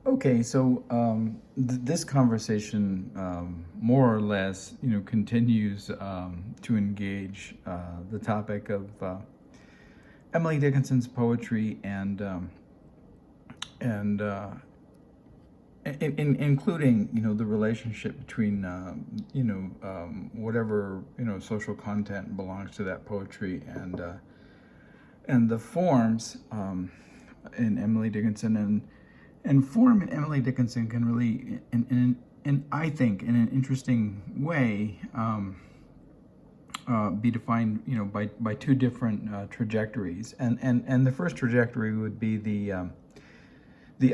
Okay, so this conversation, more or less, continues to engage the topic of Emily Dickinson's poetry and including the relationship between whatever social content belongs to that poetry and the forms in Emily Dickinson and form in Emily Dickinson can really, in I think, in an interesting way, be defined, by two different trajectories. And the first trajectory would be the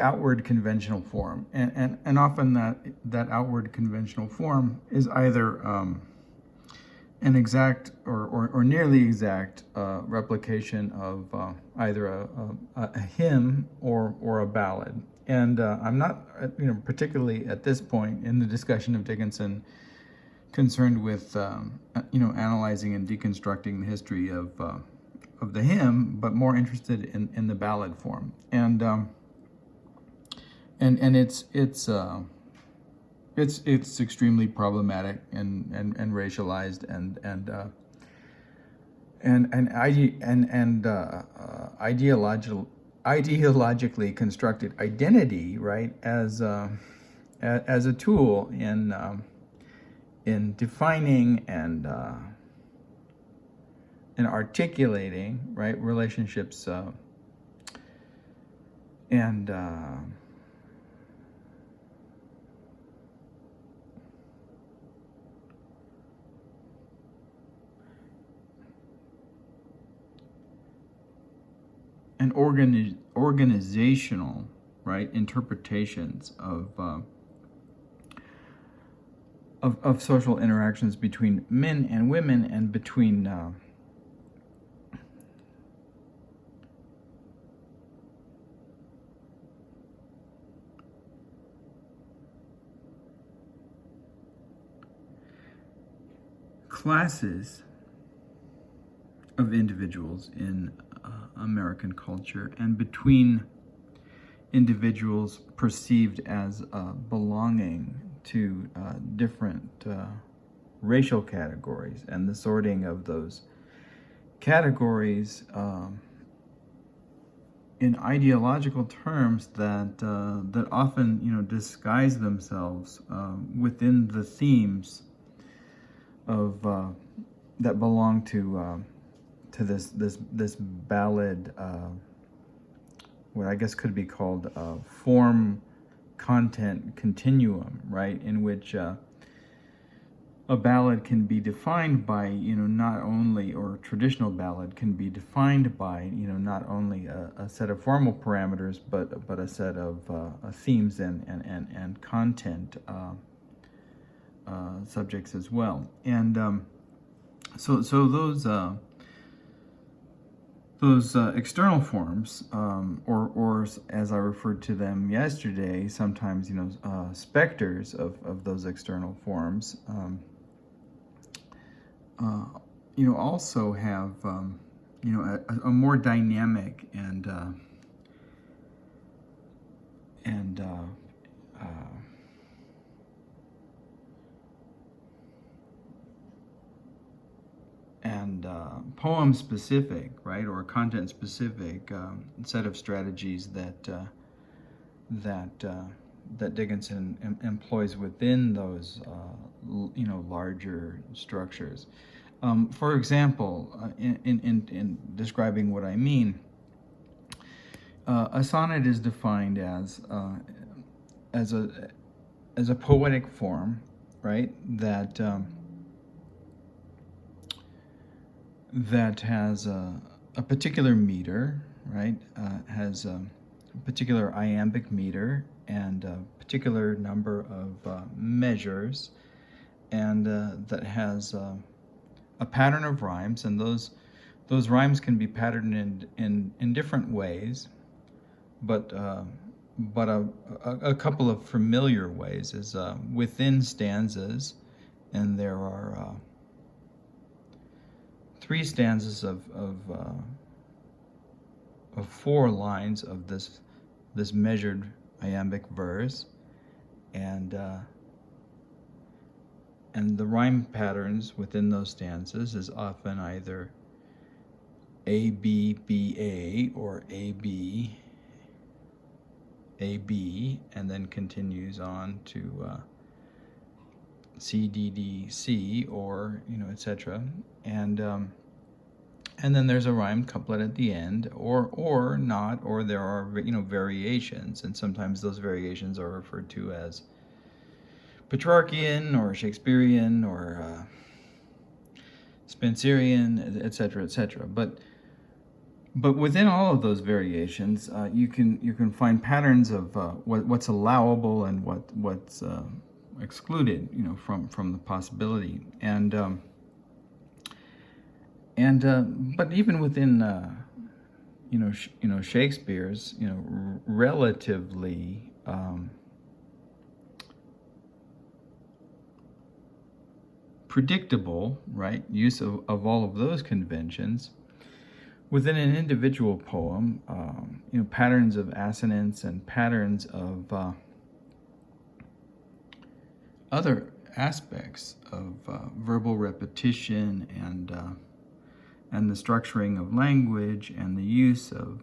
outward conventional form, and often that outward conventional form is either an exact or nearly exact replication of either a hymn or a ballad. And I'm not, particularly at this point in the discussion of Dickinson, concerned with, analyzing and deconstructing the history of the hymn, but more interested in the ballad form. And it's extremely problematic and racialized and ideologically constructed identity, right, as a tool in defining and articulating, right, relationships and organizational, right, interpretations of social interactions between men and women and between classes of individuals in American culture and between individuals perceived as belonging to different racial categories, and the sorting of those categories in ideological terms that often disguise themselves within the themes of that belong to this ballad, what I guess could be called form content continuum, right, in which a ballad can be defined by not only, or traditional ballad can be defined by not only a set of formal parameters but a set of themes and content subjects as well. And so those external forms, or as I referred to them yesterday, sometimes specters of those external forms, also have a more dynamic and poem-specific, right, or content-specific set of strategies that Dickinson employs within those, larger structures. For example, in describing what I mean, a sonnet is defined as a poetic form, right, that has a particular meter, right, has a particular iambic meter and a particular number of measures, and that has a pattern of rhymes, and those rhymes can be patterned in different ways, but a couple of familiar ways is within stanzas, and there are 3 stanzas of 4 lines of this measured iambic verse, and the rhyme patterns within those stanzas is often either A, B, B, A, or A, B, A, B, and then continues on to C, D, D, C, or, etc. And then there's a rhymed couplet at the end, or not, or there are, variations, and sometimes those variations are referred to as Petrarchian or Shakespearean or Spenserian, etc., etc. But within all of those variations, you can find patterns of what's allowable and what's excluded, from the possibility. But even within Shakespeare's relatively predictable, right, use of all of those conventions within an individual poem, patterns of assonance and patterns of other aspects of verbal repetition and the structuring of language and the use of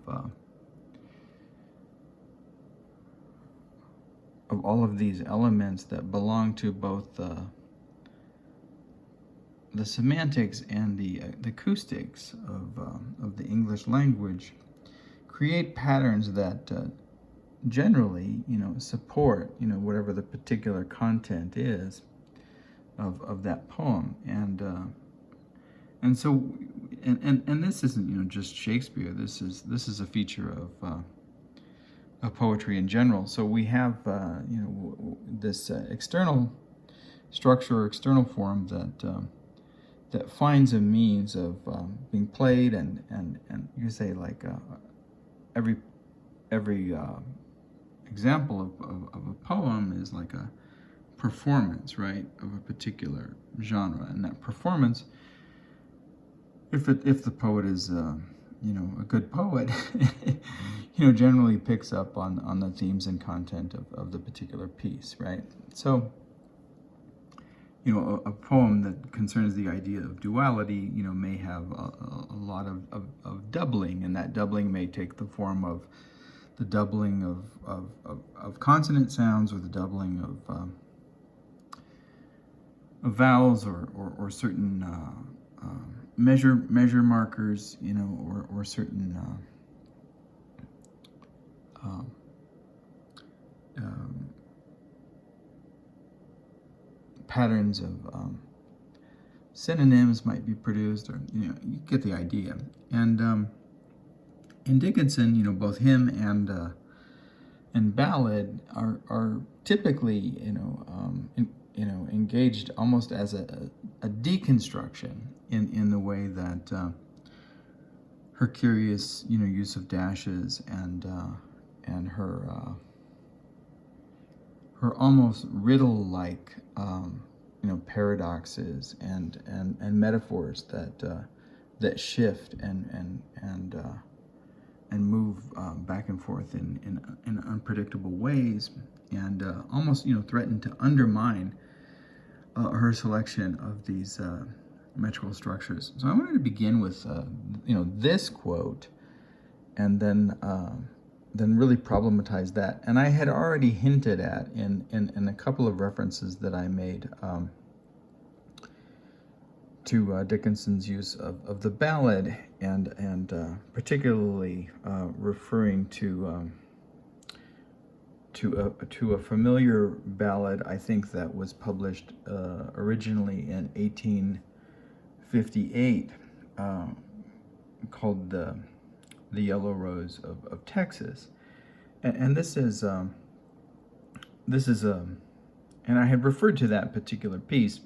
all of these elements that belong to both the semantics and the acoustics of the English language create patterns that generally, support, whatever the particular content is of that poem, and so this isn't just Shakespeare. This is a feature of poetry in general. So we have this external structure, external form that finds a means of being played, and you could say like every example of a poem is like a performance, right, of a particular genre, and that performance, if the poet is a good poet, generally picks up on the themes and content of the particular piece, right? So a poem that concerns the idea of duality, may have a lot of doubling, and that doubling may take the form of the doubling of consonant sounds, or the doubling of vowels, or certain measure markers, or certain patterns of synonyms might be produced, or you get the idea. And in Dickinson, both him and Ballad are typically engaged almost as a deconstruction in the way that her curious use of dashes and her almost riddle-like paradoxes and metaphors that shift and move back and forth in unpredictable ways, and almost threaten to undermine her selection of these metrical structures. So I wanted to begin with this quote, and then really problematize that. And I had already hinted at in a couple of references that I made to Dickinson's use of the ballad, and particularly referring to a familiar ballad, I think, that was published originally in 1858, called the Yellow Rose of Texas, and this is and I had referred to that particular piece,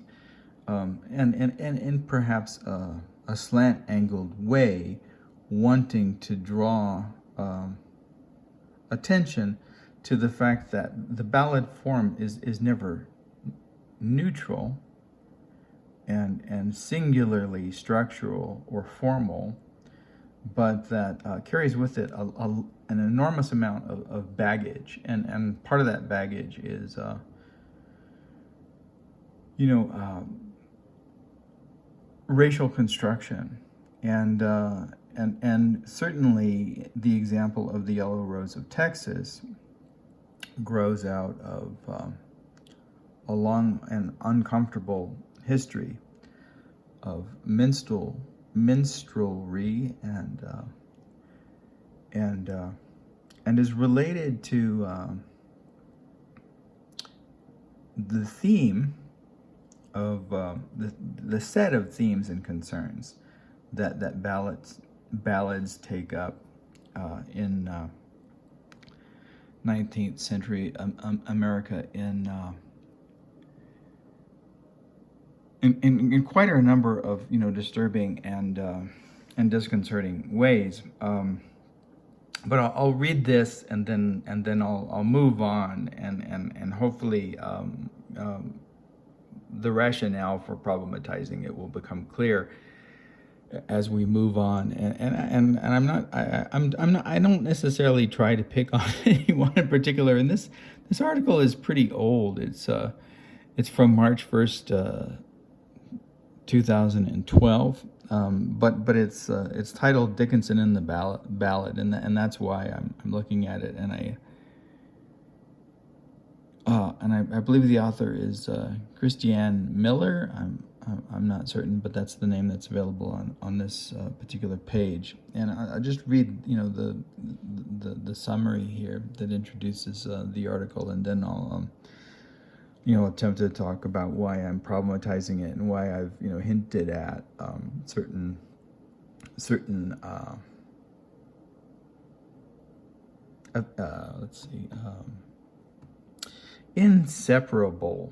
and in perhaps a slant-angled way, wanting to draw attention to the fact that the ballad form is never neutral and singularly structural or formal, but that carries with it an an enormous amount of baggage, and part of that baggage is, racial construction, and certainly the example of the Yellow Rose of Texas grows out of a long and uncomfortable history of minstrelry and is related to the theme of the set of themes and concerns that ballads take up in 19th century America in quite a number of disturbing and disconcerting ways. But I'll read this and then I'll move on and hopefully the rationale for problematizing it will become clear as we move on. And I don't necessarily try to pick on anyone in particular. And this article is pretty old. It's from March 1st, 2012. But it's titled Dickinson in the Ballad, and that's why I'm looking at it, and I believe the author is Christiane Miller. I'm not certain, but that's the name that's available on this particular page. And I'll just read the summary here that introduces the article, and then I'll attempt to talk about why I'm problematizing it and why I've hinted at certain let's see, inseparable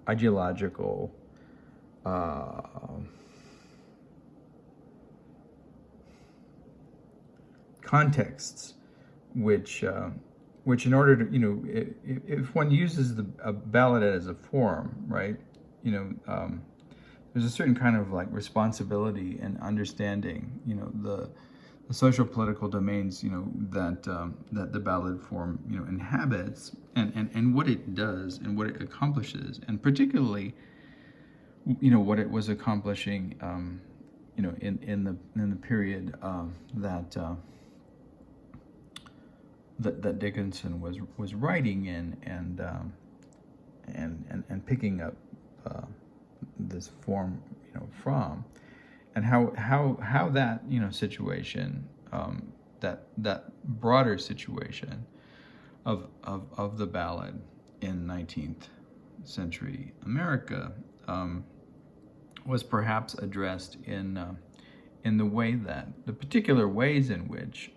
ideological contexts, which in order to, if one uses a ballad as a form, right, there's a certain kind of responsibility and understanding, the social political domains, that the ballad form, inhabits, and what it does and what it accomplishes, and particularly, what it was accomplishing, in the period that Dickinson was writing in and picking up this form from, and how that situation, that broader situation of the ballad in 19th century America was perhaps addressed in the way that the particular ways in which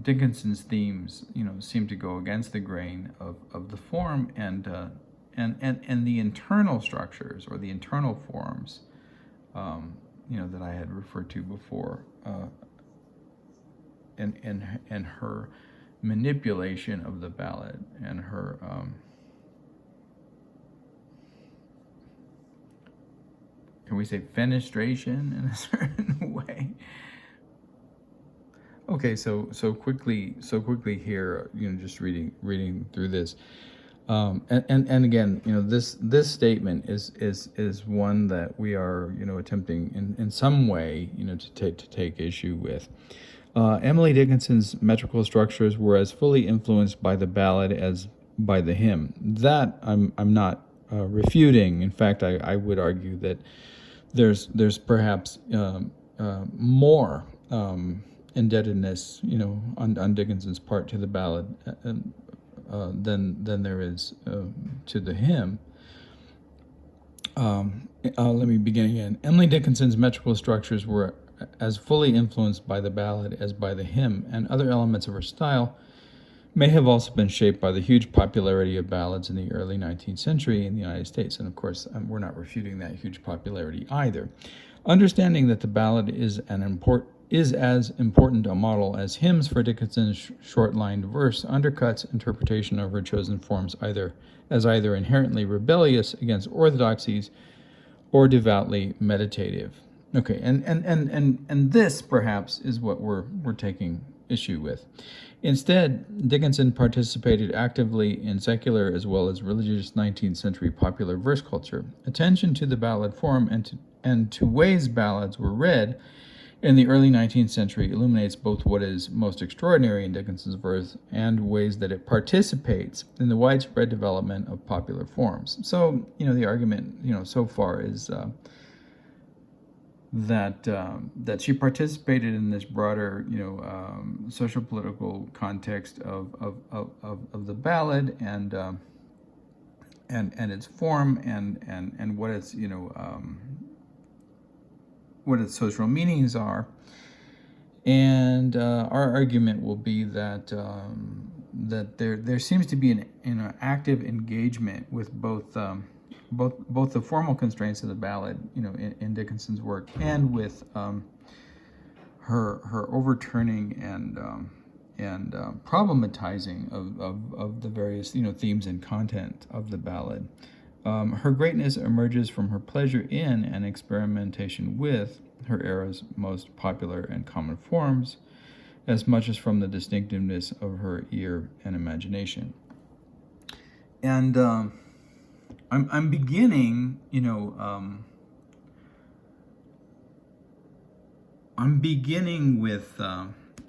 Dickinson's themes, seem to go against the grain of the form and the internal structures or the internal forms, that I had referred to before, and her manipulation of the ballad and her can we say fenestration in a certain way. Okay, so quickly here, just reading through this, and again, this statement is one that we are, attempting in some way, to take issue with. Emily Dickinson's metrical structures were as fully influenced by the ballad as by the hymn. That I'm not refuting. In fact, I would argue that there's perhaps more indebtedness, on Dickinson's part to the ballad than there is to the hymn. Let me begin again. Emily Dickinson's metrical structures were as fully influenced by the ballad as by the hymn, and other elements of her style may have also been shaped by the huge popularity of ballads in the early 19th century in the United States. And of course, we're not refuting that huge popularity either. Understanding that the ballad is as important a model as hymns for Dickinson's short-lined verse undercuts interpretation of her chosen forms either inherently rebellious against orthodoxies or devoutly meditative. Okay, and this perhaps is what we're taking issue with. Instead, Dickinson participated actively in secular as well as religious 19th century popular verse culture. Attention to the ballad form and to ways ballads were read in the early 19th century illuminates both what is most extraordinary in Dickinson's verse and ways that it participates in the widespread development of popular forms. So, the argument, so far is that she participated in this broader, social political context of the ballad and its form and what its what its social meanings are. And our argument will be that that there seems to be an active engagement with both the formal constraints of the ballad, in Dickinson's work, and with her overturning and problematizing of the various themes and content of the ballad. Her greatness emerges from her pleasure in and experimentation with her era's most popular and common forms, as much as from the distinctiveness of her ear and imagination. And I'm beginning, I'm beginning with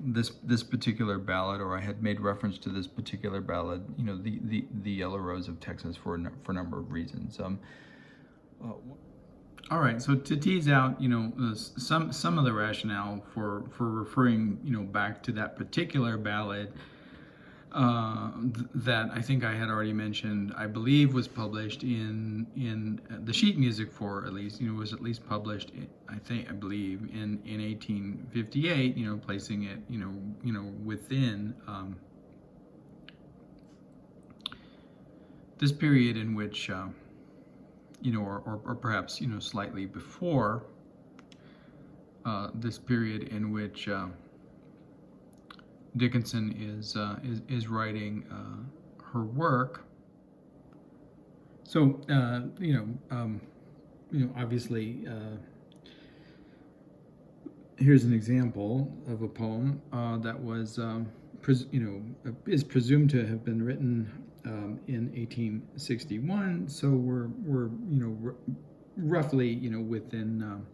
this particular ballad, or I had made reference to this particular ballad, the Yellow Rose of Texas, for a number of reasons. All right, so to tease out, some of the rationale for referring, back to that particular ballad, that I think I had already mentioned, I believe was published in the sheet music for, at least, was at least published, I believe in 1858, placing it, within this period in which, or perhaps, slightly before this period in which Dickinson is writing her work. So obviously, here's an example of a poem that was is presumed to have been written in 1861. So we're roughly within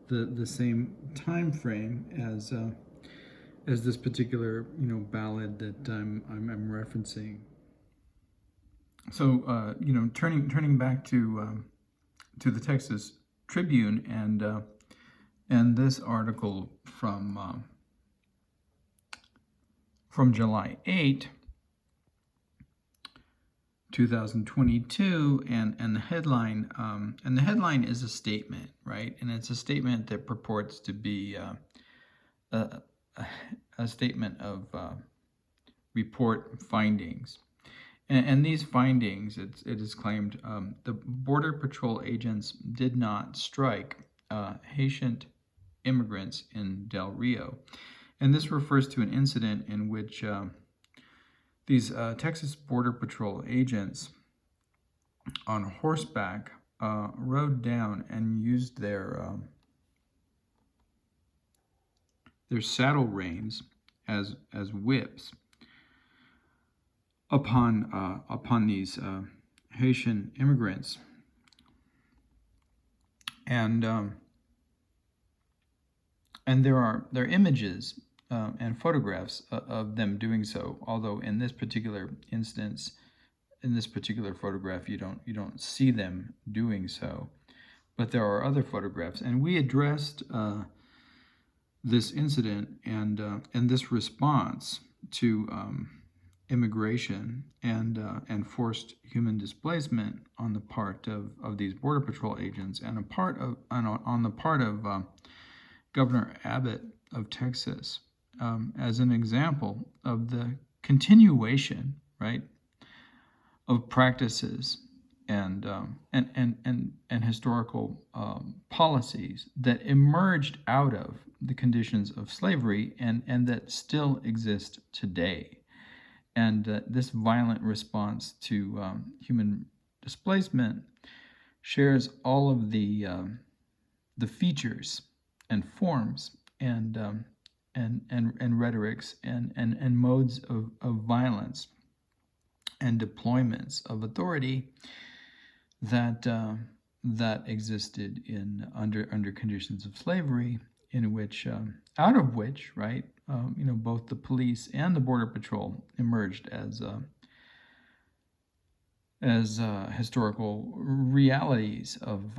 the same time frame as this particular ballad that I'm referencing. So turning back to the Texas Tribune and this article from July 8, 2022, and the headline is a statement, right? And it's a statement that purports to be a statement of report findings. And these findings, it is claimed, the Border Patrol agents did not strike Haitian immigrants in Del Rio. And this refers to an incident in which these Texas Border Patrol agents on horseback rode down and used their saddle reins as whips upon these Haitian immigrants, and there are images and photographs of them doing so. Although in this particular instance, in this particular photograph, you don't see them doing so, but there are other photographs, and we addressed this incident and this response to immigration and forced human displacement on the part of these Border Patrol agents and on the part of Governor Abbott of Texas, as an example of the continuation, right, of practices and historical policies that emerged out of the conditions of slavery and that still exist today. And this violent response to human displacement shares all of the the features and forms and rhetorics and modes of violence and deployments of authority that that existed in under conditions of slavery, in which out of which, right, both the police and the border patrol emerged as historical realities of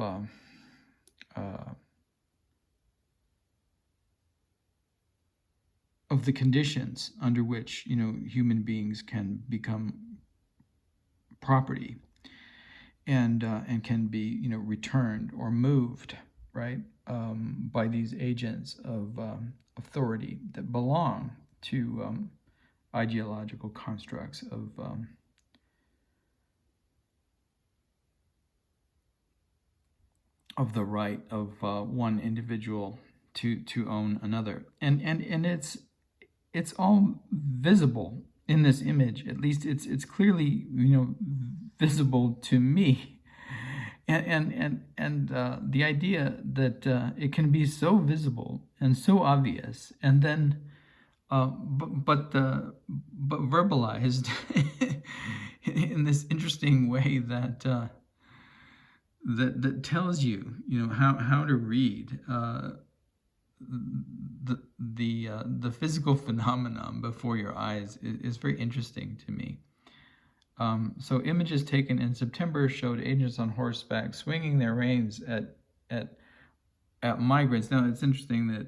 the conditions under which human beings can become property and can be returned or moved, right, by these agents of authority that belong to ideological constructs of the right of one individual to own another, and it's all visible in this image. At least it's clearly visible to me, and the idea that it can be so visible and so obvious, and then but verbalized in this interesting way that that tells you how to read the physical phenomenon before your eyes is very interesting to me. So images taken in September showed agents on horseback swinging their reins at migrants. Now it's interesting that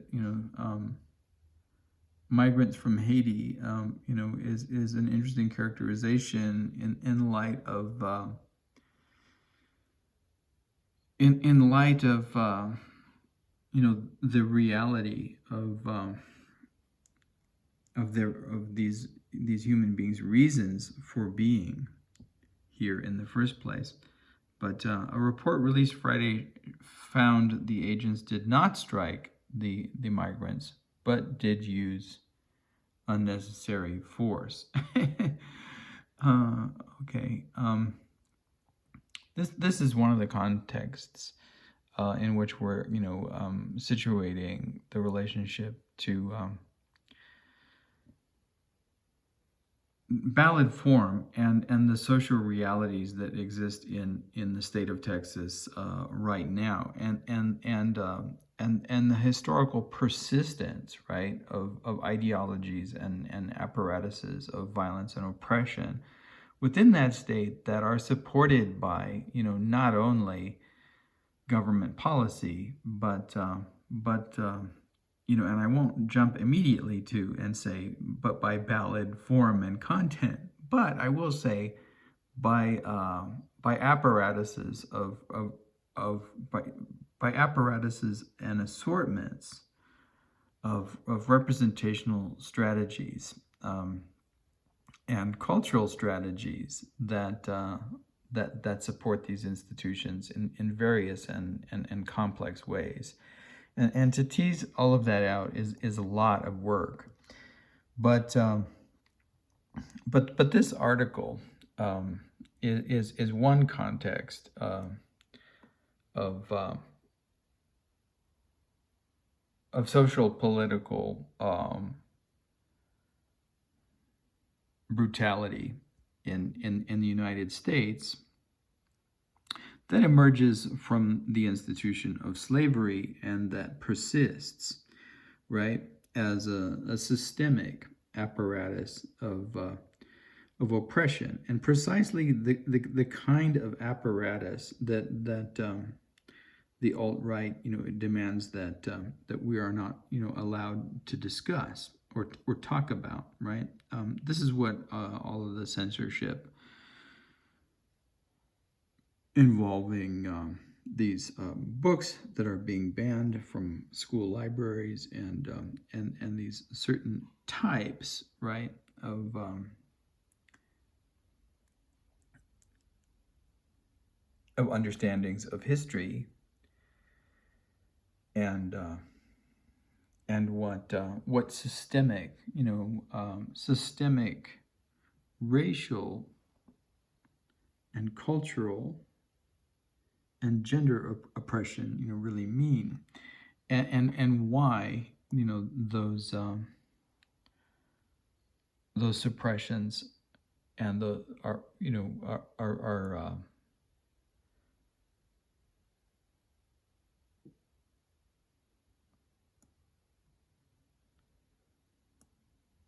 migrants from Haiti is an interesting characterization in light of in light of the reality of these human beings' reasons for being here in the first place. But a report released Friday found the agents did not strike the migrants, but did use unnecessary force. Okay. This is one of the contexts in which we're situating the relationship to ballad form and the social realities that exist in the state of Texas right now, and the historical persistence, right, of ideologies and apparatuses of violence and oppression within that state that are supported by not only government policy, but and I won't jump immediately to and say, but by ballad form and content, but I will say by apparatuses by apparatuses and assortments of representational strategies and cultural strategies that support these institutions in various and complex ways. And to tease all of that out is a lot of work. But this article is one context of social political brutality in the United States that emerges from the institution of slavery and that persists, right, as a systemic apparatus of oppression, and precisely the kind of apparatus that the alt-right demands that we are not allowed to discuss or talk about, right? This is what all of the censorship involving these books that are being banned from school libraries and these certain types, right, of understandings of history and what systemic systemic racial and cultural gender oppression, really mean, and why, those suppressions and the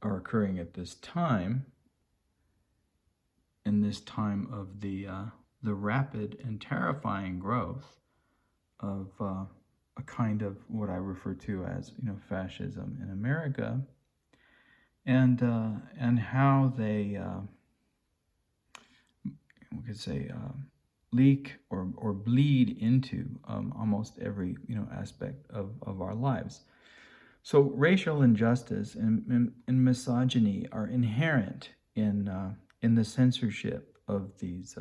are occurring at this time, in this time of the rapid and terrifying growth of a kind of what I refer to as fascism in America, and how they we could say leak or bleed into almost every aspect of our lives. So racial injustice and misogyny are inherent in the censorship of these.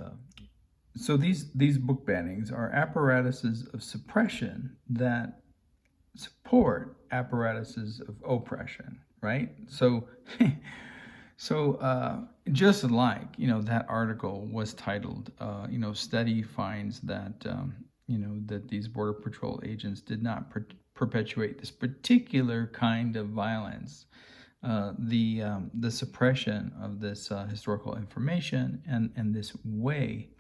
So these book bannings are apparatuses of suppression that support apparatuses of oppression, right? So, just like that article was titled, study finds that that these Border Patrol agents did not perpetuate this particular kind of violence. The suppression of this historical information and this way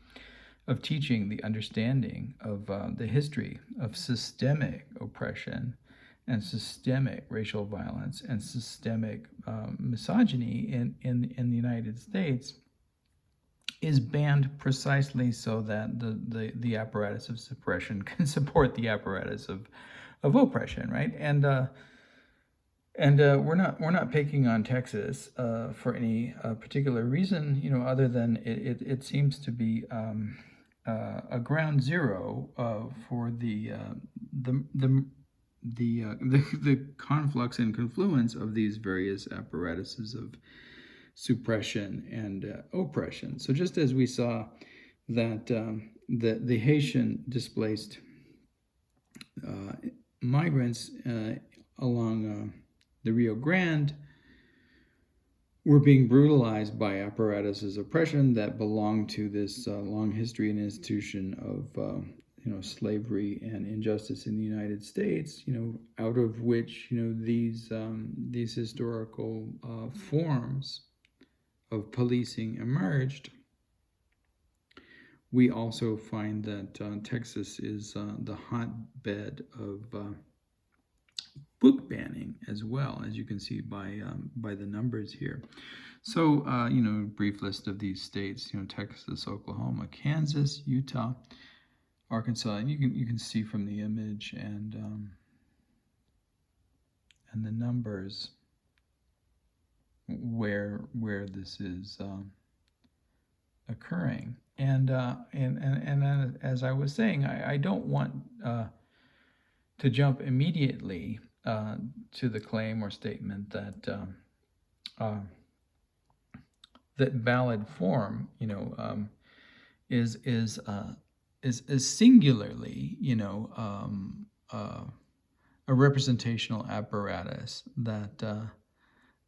of teaching the understanding of the history of systemic oppression and systemic racial violence and systemic misogyny in the United States is banned precisely so that the apparatus of suppression can support the apparatus of oppression, right? And we're not picking on Texas for any particular reason, other than it seems to be a ground zero for the conflux and confluence of these various apparatuses of suppression and oppression. So just as we saw that the Haitian displaced migrants along the Rio Grande were being brutalized by apparatuses of oppression that belong to this long history and institution of slavery and injustice in the United States, out of which these historical forms of policing emerged. We also find that Texas is the hotbed of book banning as well, as you can see by the numbers here. So, brief list of these states: Texas, Oklahoma, Kansas, Utah, Arkansas, and you can see from the image and the numbers where this is occurring. And as I was saying, I don't want to jump immediately to the claim or statement that that ballad form, is singularly, a representational apparatus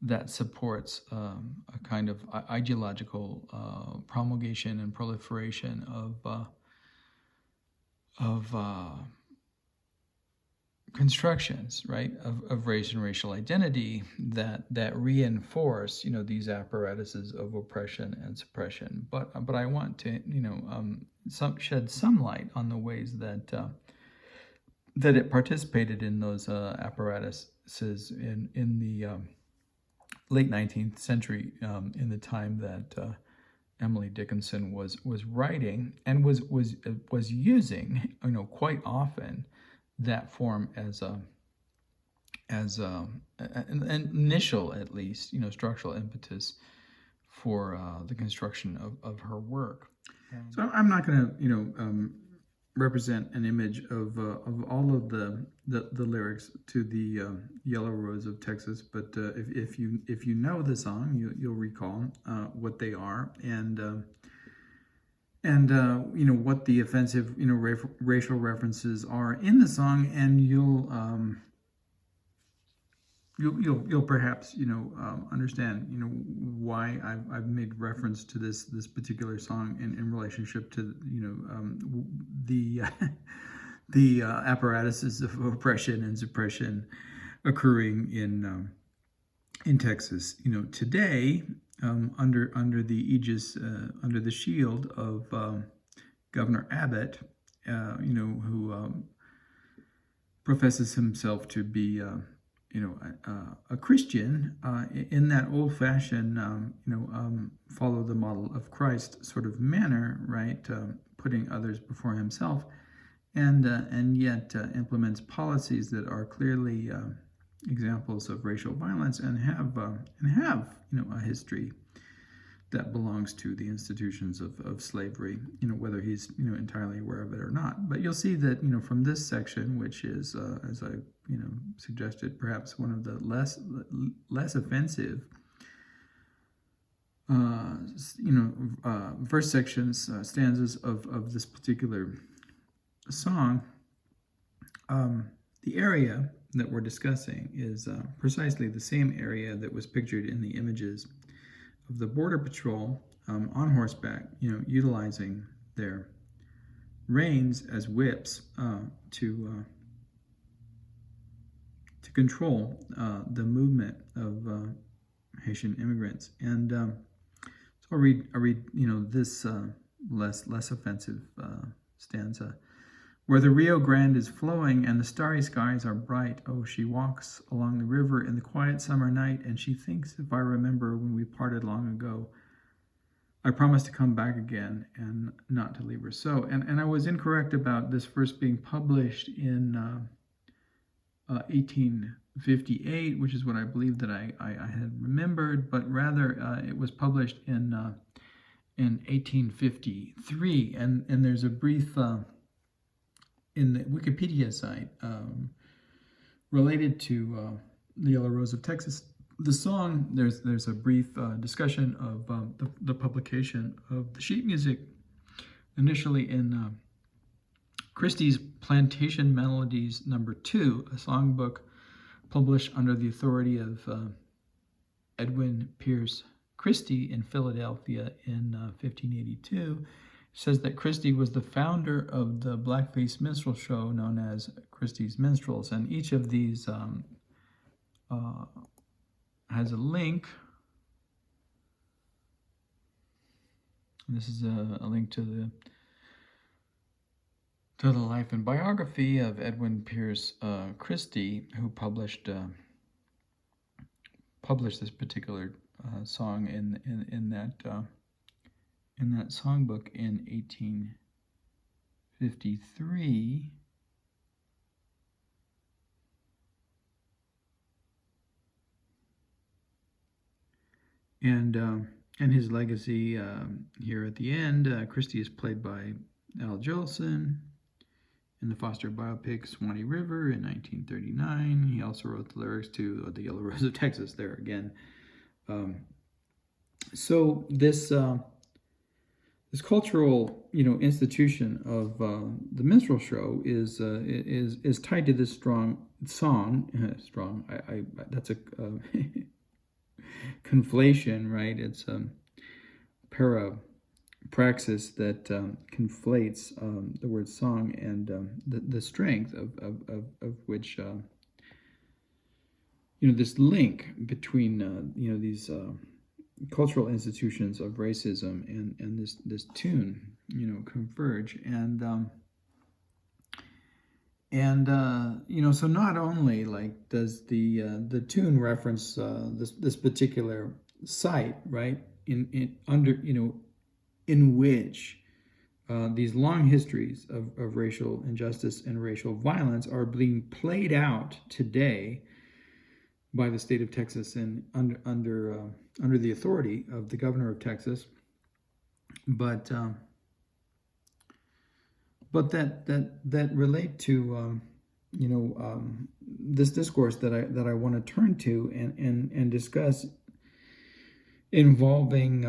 that supports a kind of ideological promulgation and proliferation of constructions, right, of race and racial identity that reinforce these apparatuses of oppression and suppression. But I want to shed some light on the ways that it participated in those apparatuses in the late 19th century, in the time that Emily Dickinson was writing and was using quite often that form as an initial, at least, structural impetus for the construction of her work. So I'm not going to represent an image of all of the lyrics to the Yellow Rose of Texas, but if you know the song, you'll recall what they are and what the offensive racial references are in the song, and you'll perhaps understand why I've made reference to this particular song in relationship to the the apparatuses of oppression and suppression occurring in Texas. Today, under the aegis, under the shield of Governor Abbott, who professes himself to be a Christian, in that old-fashioned follow the model of Christ sort of manner, right? Putting others before himself, and yet implements policies that are clearly examples of racial violence and have a history that belongs to the institutions of slavery, whether he's entirely aware of it or not. But you'll see that from this section, which is as I suggested, perhaps one of the less offensive verse sections, stanzas of this particular song, the area that we're discussing is precisely the same area that was pictured in the images of the Border Patrol on horseback, utilizing their reins as whips to control the movement of Haitian immigrants. And so I'll read this less offensive stanza. Where the Rio Grande is flowing and the starry skies are bright, oh, she walks along the river in the quiet summer night, and she thinks, if I remember when we parted long ago, I promised to come back again and not to leave her so. And I was incorrect about this verse being published in 1858, which is what I believe that I had remembered, but rather it was published in 1853. And there's a brief in the Wikipedia site related to the Yellow Rose of Texas. The song, there's a brief discussion of the publication of the sheet music, initially in Christie's Plantation Melodies #2, a songbook published under the authority of Edwin Pierce Christie in Philadelphia in 1582. Says that Christie was the founder of the blackface minstrel show known as Christie's Minstrels, and each of these has a link. This is a link to the life and biography of Edwin Pierce Christie, who published this particular song in that songbook in 1853. And his legacy here at the end, Christie is played by Al Jolson in the Foster biopic Swanee River in 1939. He also wrote the lyrics to The Yellow Rose of Texas there again. So this cultural, institution of the minstrel show is tied to this strong song. That's a conflation, right? It's a parapraxis that conflates the word song and the strength of which this link between these cultural institutions of racism and this tune converge, and so not only does the tune reference this particular site, right, in which these long histories of racial injustice and racial violence are being played out today by the state of Texas and under the authority of the governor of Texas, but that relate to this discourse that I want to turn to and discuss, involving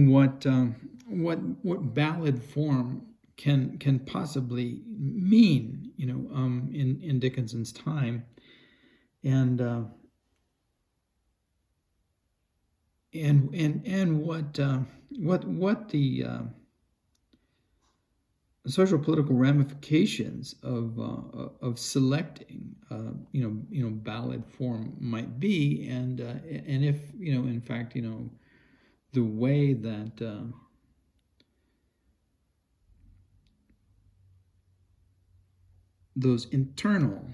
what ballad form can possibly mean, in Dickinson's time, and what the social political ramifications of selecting ballad form might be, and if in fact the way that those internal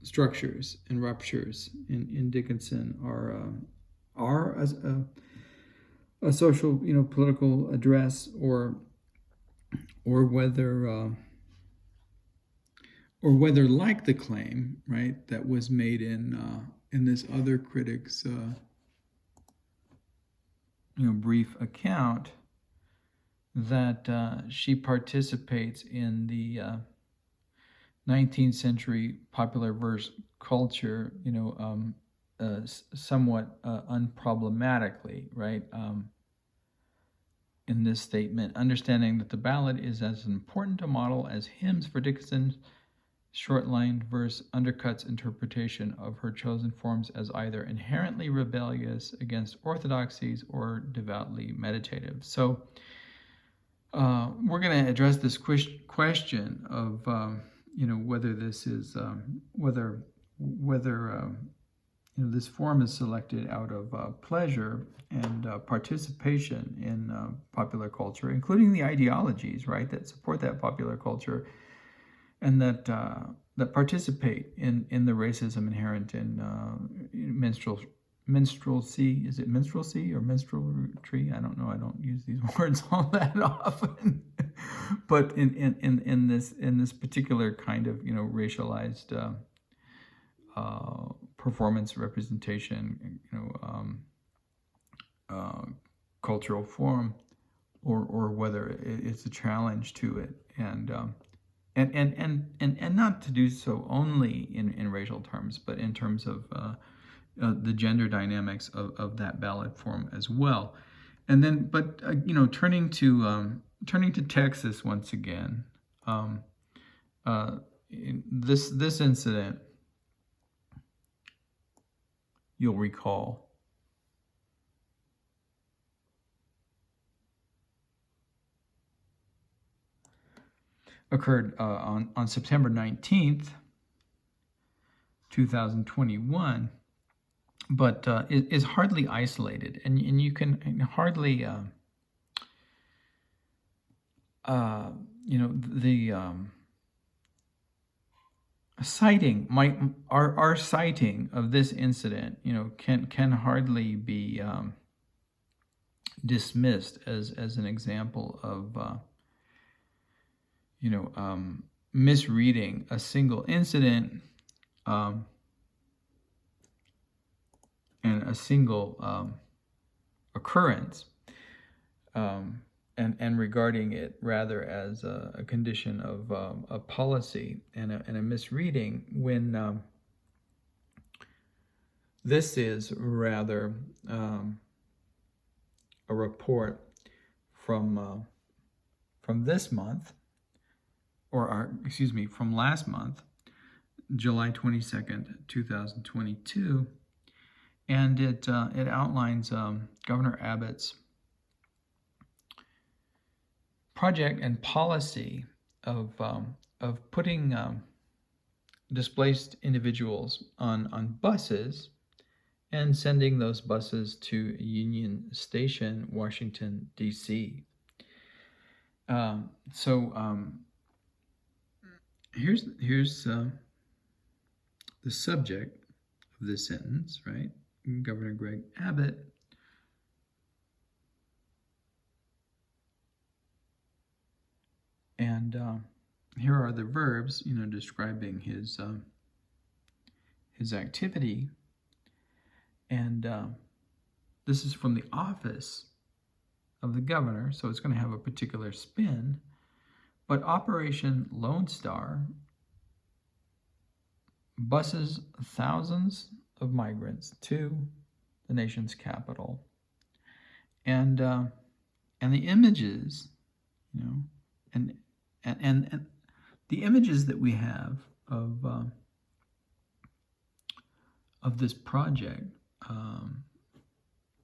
structures and ruptures in Dickinson are a social political address, or whether like the claim, right, that was made in this other critic's brief account, that she participates in the 19th century popular verse culture, somewhat unproblematically, right? In this statement, understanding that the ballad is as important a model as hymns for Dickinson's short-lined verse undercuts interpretation of her chosen forms as either inherently rebellious against orthodoxies or devoutly meditative. So we're going to address this question of whether this is whether this form is selected out of pleasure and participation in popular culture, including the ideologies, right, that support that popular culture, and that participate in the racism inherent in minstrelsy. Is it minstrelsy or minstrelry? I don't know. I don't use these words all that often. But in this particular kind of racialized performance representation, cultural form, or whether it's a challenge to it, and not to do so only in racial terms, but in terms of the gender dynamics of that ballad form as well. And then, but turning to Texas once again, this incident, you'll recall, occurred on September 19th, 2021, but is hardly isolated, and you can hardly our citing of this incident can hardly be dismissed as an example of misreading a single incident and a single occurrence, and regarding it rather as a condition of a policy and a misreading, when this is rather a report from this month, from last month, July 22nd, 2022, and it outlines Governor Abbott's project and policy of putting displaced individuals on buses and sending those buses to Union Station, Washington, D.C. Here's the subject of this sentence, right? Governor Greg Abbott and here are the verbs, describing his activity, and this is from the office of the governor, so it's going to have a particular spin. But Operation Lone Star buses thousands of migrants to the nation's capital, and the images you know, and the images that we have of this project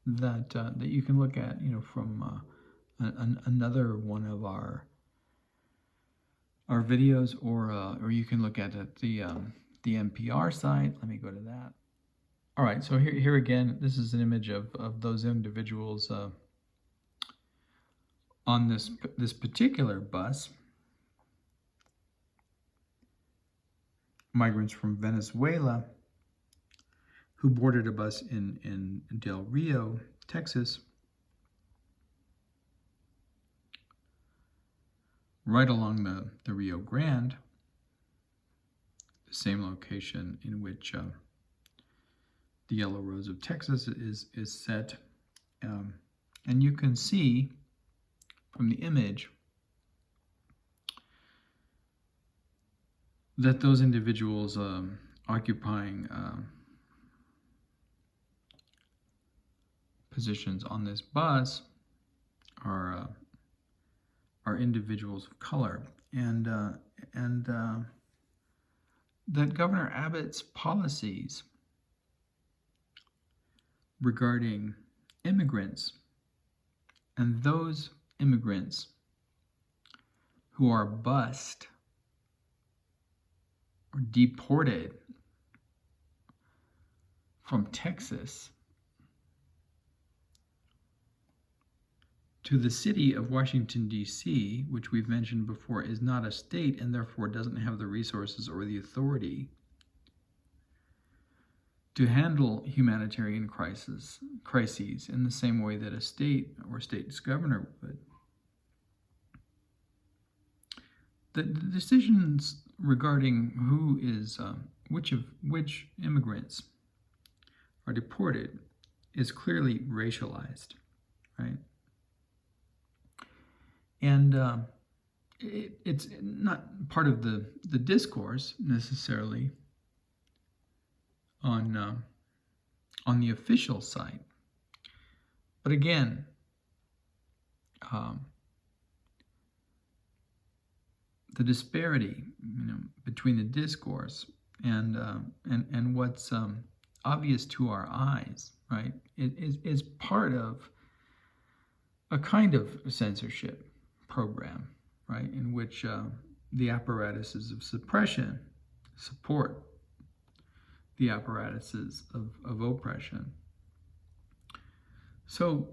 that you can look at, you know, from another one of our videos, or you can look at the NPR site. Let me go to that. All right, so here again, this is an image of those individuals on this particular bus. Migrants from Venezuela who boarded a bus in Del Rio, Texas, right along the Rio Grande, the same location in which the Yellow Rose of Texas is set. And you can see from the image that those individuals occupying positions on this bus are individuals of color, and that Governor Abbott's policies regarding immigrants and those immigrants who are bused or deported from Texas to the city of Washington, D.C., which we've mentioned before is not a state and therefore doesn't have the resources or the authority to handle humanitarian crises in the same way that a state or state's governor would. The decisions regarding who is which immigrants are deported is clearly racialized, right? And it's not part of the discourse necessarily on the official side, but again, the disparity, between the discourse and what's obvious to our eyes, right, is part of a kind of censorship program, right, in which the apparatuses of suppression support the apparatuses of oppression. So,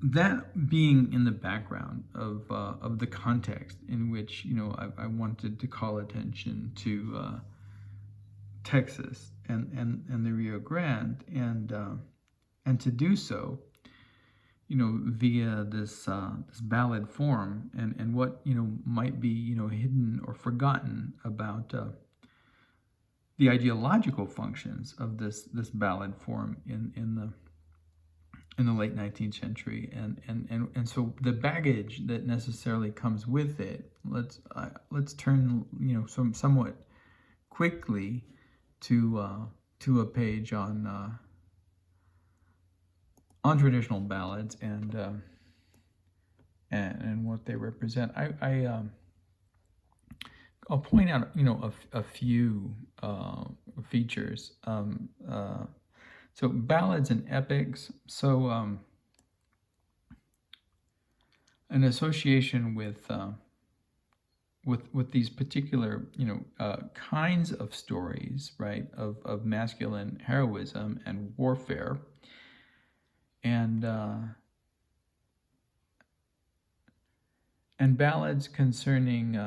that being in the background of the context in which, I wanted to call attention to Texas and the Rio Grande, and to do so, via this ballad form and what, might be, hidden or forgotten about the ideological functions of this ballad form in the late 19th century, and so the baggage that necessarily comes with it. Let's turn, somewhat quickly to a page on traditional ballads and what they represent. I'll point out, a few features. So ballads and epics. So an association with these particular, kinds of stories, right, of masculine heroism and warfare, and ballads concerning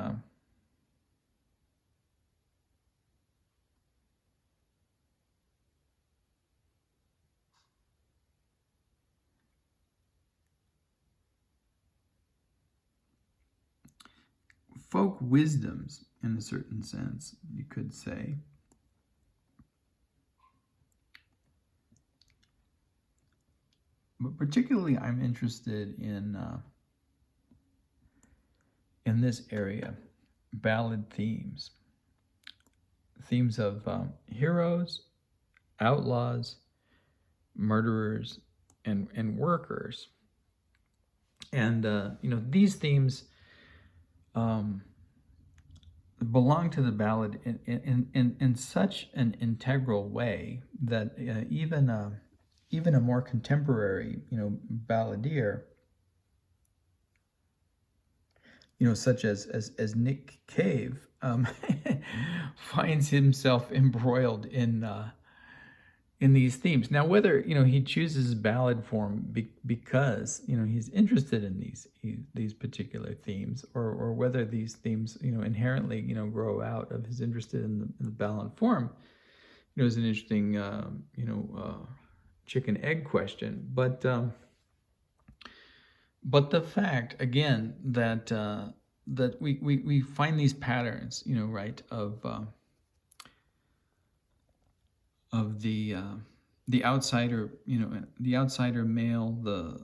folk wisdoms, in a certain sense, you could say. But particularly, I'm interested in this area, ballad themes of heroes, outlaws, murderers, and workers. And these themes belong to the ballad in such an integral way that even a more contemporary balladeer, such as Nick Cave, finds himself embroiled in these themes. Now, whether he chooses ballad form because he's interested in these particular themes, or whether these themes inherently grow out of his interest in the ballad form, is an interesting chicken egg question. But the fact again that that we find these patterns, right, of the outsider, the outsider male, the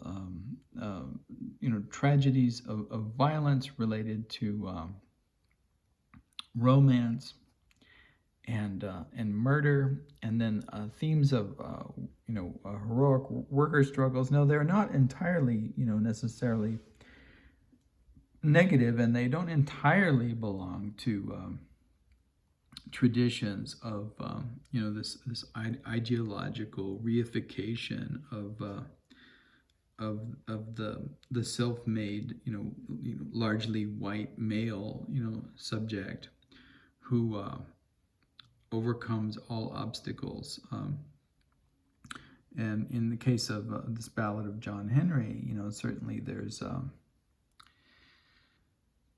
tragedies of violence related to romance and murder, and then themes of heroic worker struggles. No, they're not entirely necessarily negative, and they don't entirely belong to traditions of this ideological reification of the self-made largely white male subject who overcomes all obstacles. And in the case of this Ballad of John Henry, certainly there's a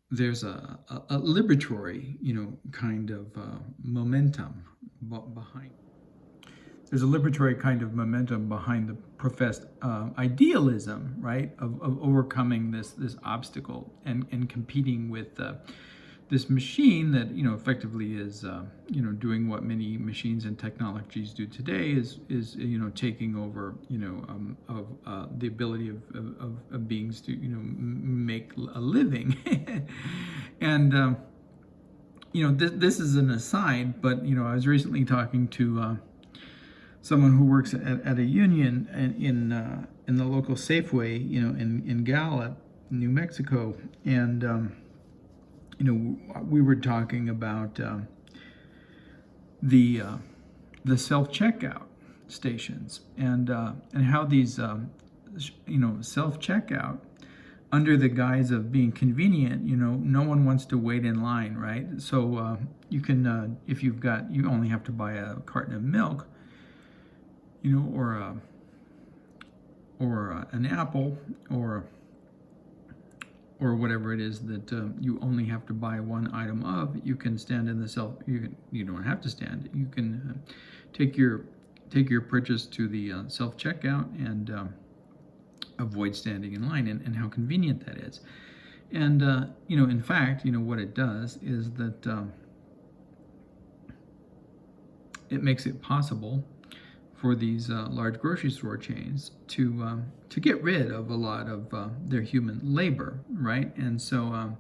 liberatory, kind of momentum behind. There's a liberatory kind of momentum behind the professed idealism, right, of overcoming this obstacle and competing with this machine that effectively is doing what many machines and technologies do today, is taking over the ability of beings to make a living. And this is an aside, but I was recently talking to someone who works at a union in the local Safeway in Gallup, New Mexico, and we were talking about the self-checkout stations, and how these self-checkout, under the guise of being convenient, no one wants to wait in line, right? So you can, if you only have to buy a carton of milk, or an apple, or whatever it is that you only have to buy one item of, you can stand in the you don't have to stand. You can take your purchase to the self-checkout and avoid standing in line, and how convenient that is. And in fact, what it does is that it makes it possible for these large grocery store chains to get rid of a lot of their human labor, right? And so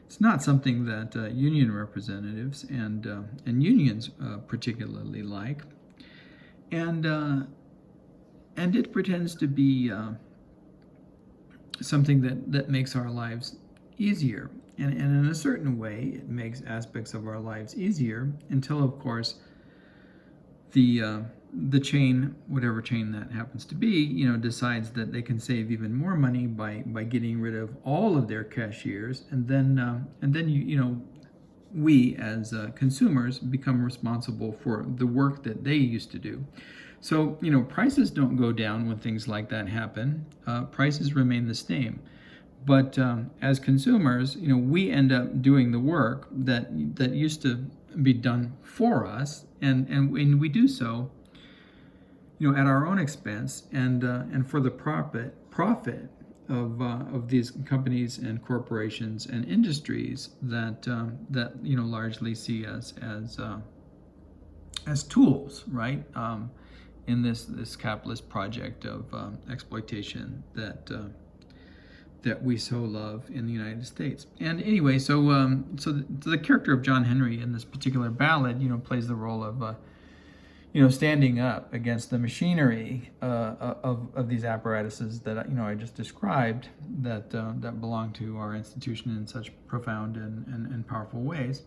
it's not something that union representatives and unions particularly like, and it pretends to be something that makes our lives easier, and in a certain way, it makes aspects of our lives easier until, of course, the chain, whatever chain that happens to be, decides that they can save even more money by getting rid of all of their cashiers, and then we as consumers become responsible for the work that they used to do. So prices don't go down when things like that happen. Prices remain the same. But as consumers, we end up doing the work that used to be done for us, and when we do so, at our own expense, and for the profit of these companies and corporations and industries that largely see us as tools, right, in this capitalist project of exploitation that we so love in the United States. And anyway, so the character of John Henry in this particular ballad, plays the role of standing up against the machinery of these apparatuses that I just described that belong to our institution in such profound and powerful ways.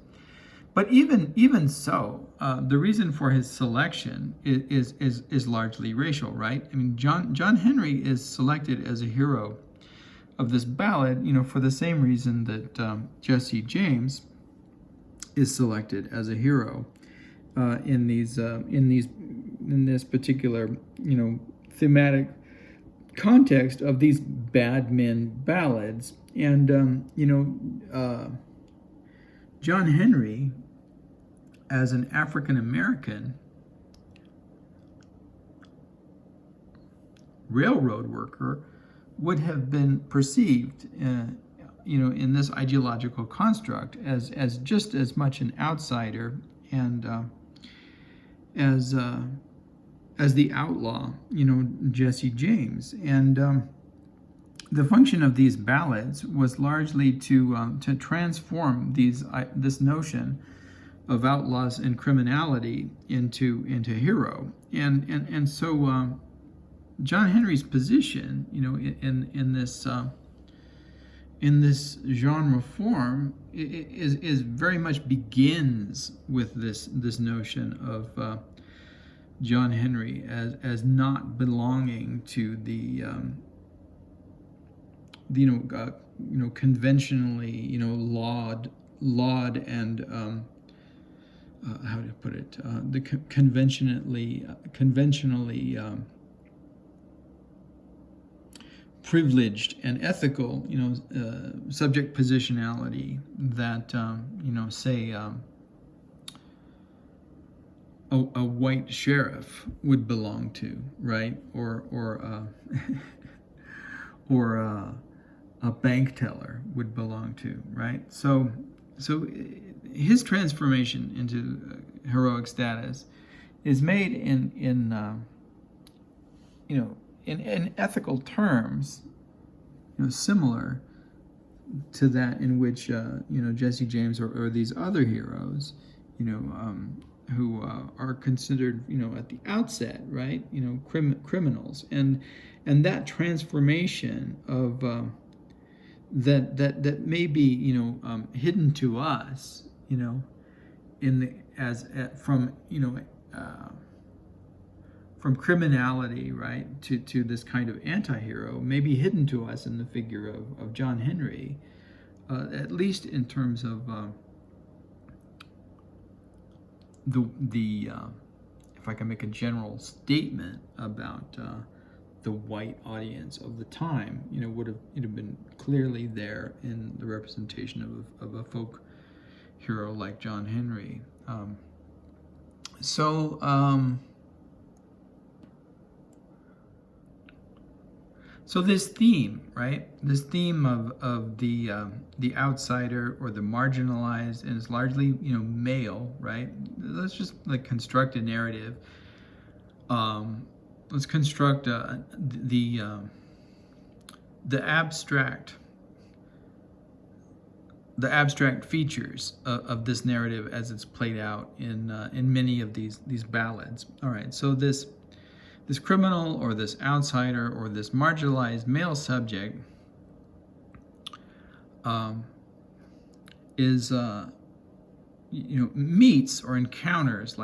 But even so, the reason for his selection is largely racial, right? I mean, John Henry is selected as a hero of this ballad, for the same reason that Jesse James is selected as a hero in this particular thematic context of these bad men ballads. And John Henry, as an African American railroad worker, would have been perceived in this ideological construct as just as much an outsider and as the outlaw, Jesse James. And the function of these ballads was largely to transform this notion of outlaws and criminality into hero. And so John Henry's position, in this genre form is very much begins with this notion of John Henry as not belonging to the conventionally laud and how to put it, the conventionally privileged and ethical, subject positionality that, say, a white sheriff would belong to, right? Or a bank teller would belong to, right? So his transformation into heroic status is made in ethical terms, similar to that in which Jesse James or these other heroes, who are considered, at the outset, right, criminals, and that transformation of that may be hidden to us, from criminality, right, to this kind of anti-hero, may be hidden to us in the figure of John Henry, at least in terms of if I can make a general statement about the white audience of the time, would have been clearly there in the representation of a folk hero like John Henry. So this theme, right? This theme of the outsider or the marginalized, and it's largely male, right? Let's just construct a narrative. Let's construct the abstract features of this narrative as it's played out in many of these ballads. All right, so this criminal or this outsider or this marginalized male subject is meets or encounters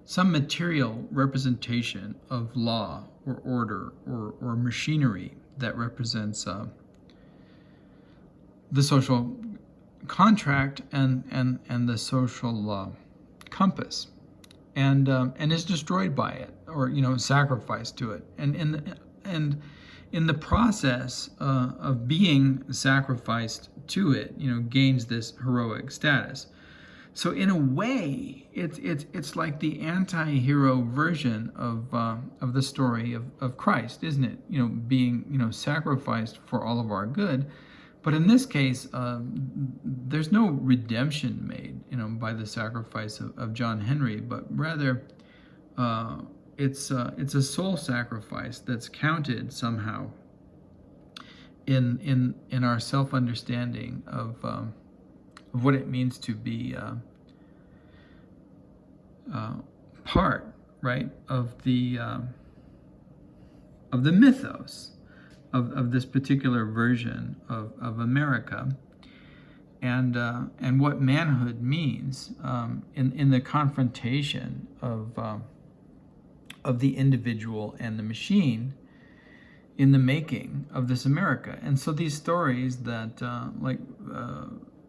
some material representation of law or order or machinery that represents the social contract and the social compass, and is destroyed by it, or sacrificed to it, and in the process of being sacrificed to it, gains this heroic status. So in a way, it's like the anti-hero version of the story of Christ, isn't it? Being sacrificed for all of our good. But in this case, there's no redemption made, by the sacrifice of John Henry, but rather it's a soul sacrifice that's counted somehow in our self-understanding of what it means to be part, right, of the mythos of this particular version of America, and what manhood means in the confrontation of the individual and the machine in the making of this America. And so these stories that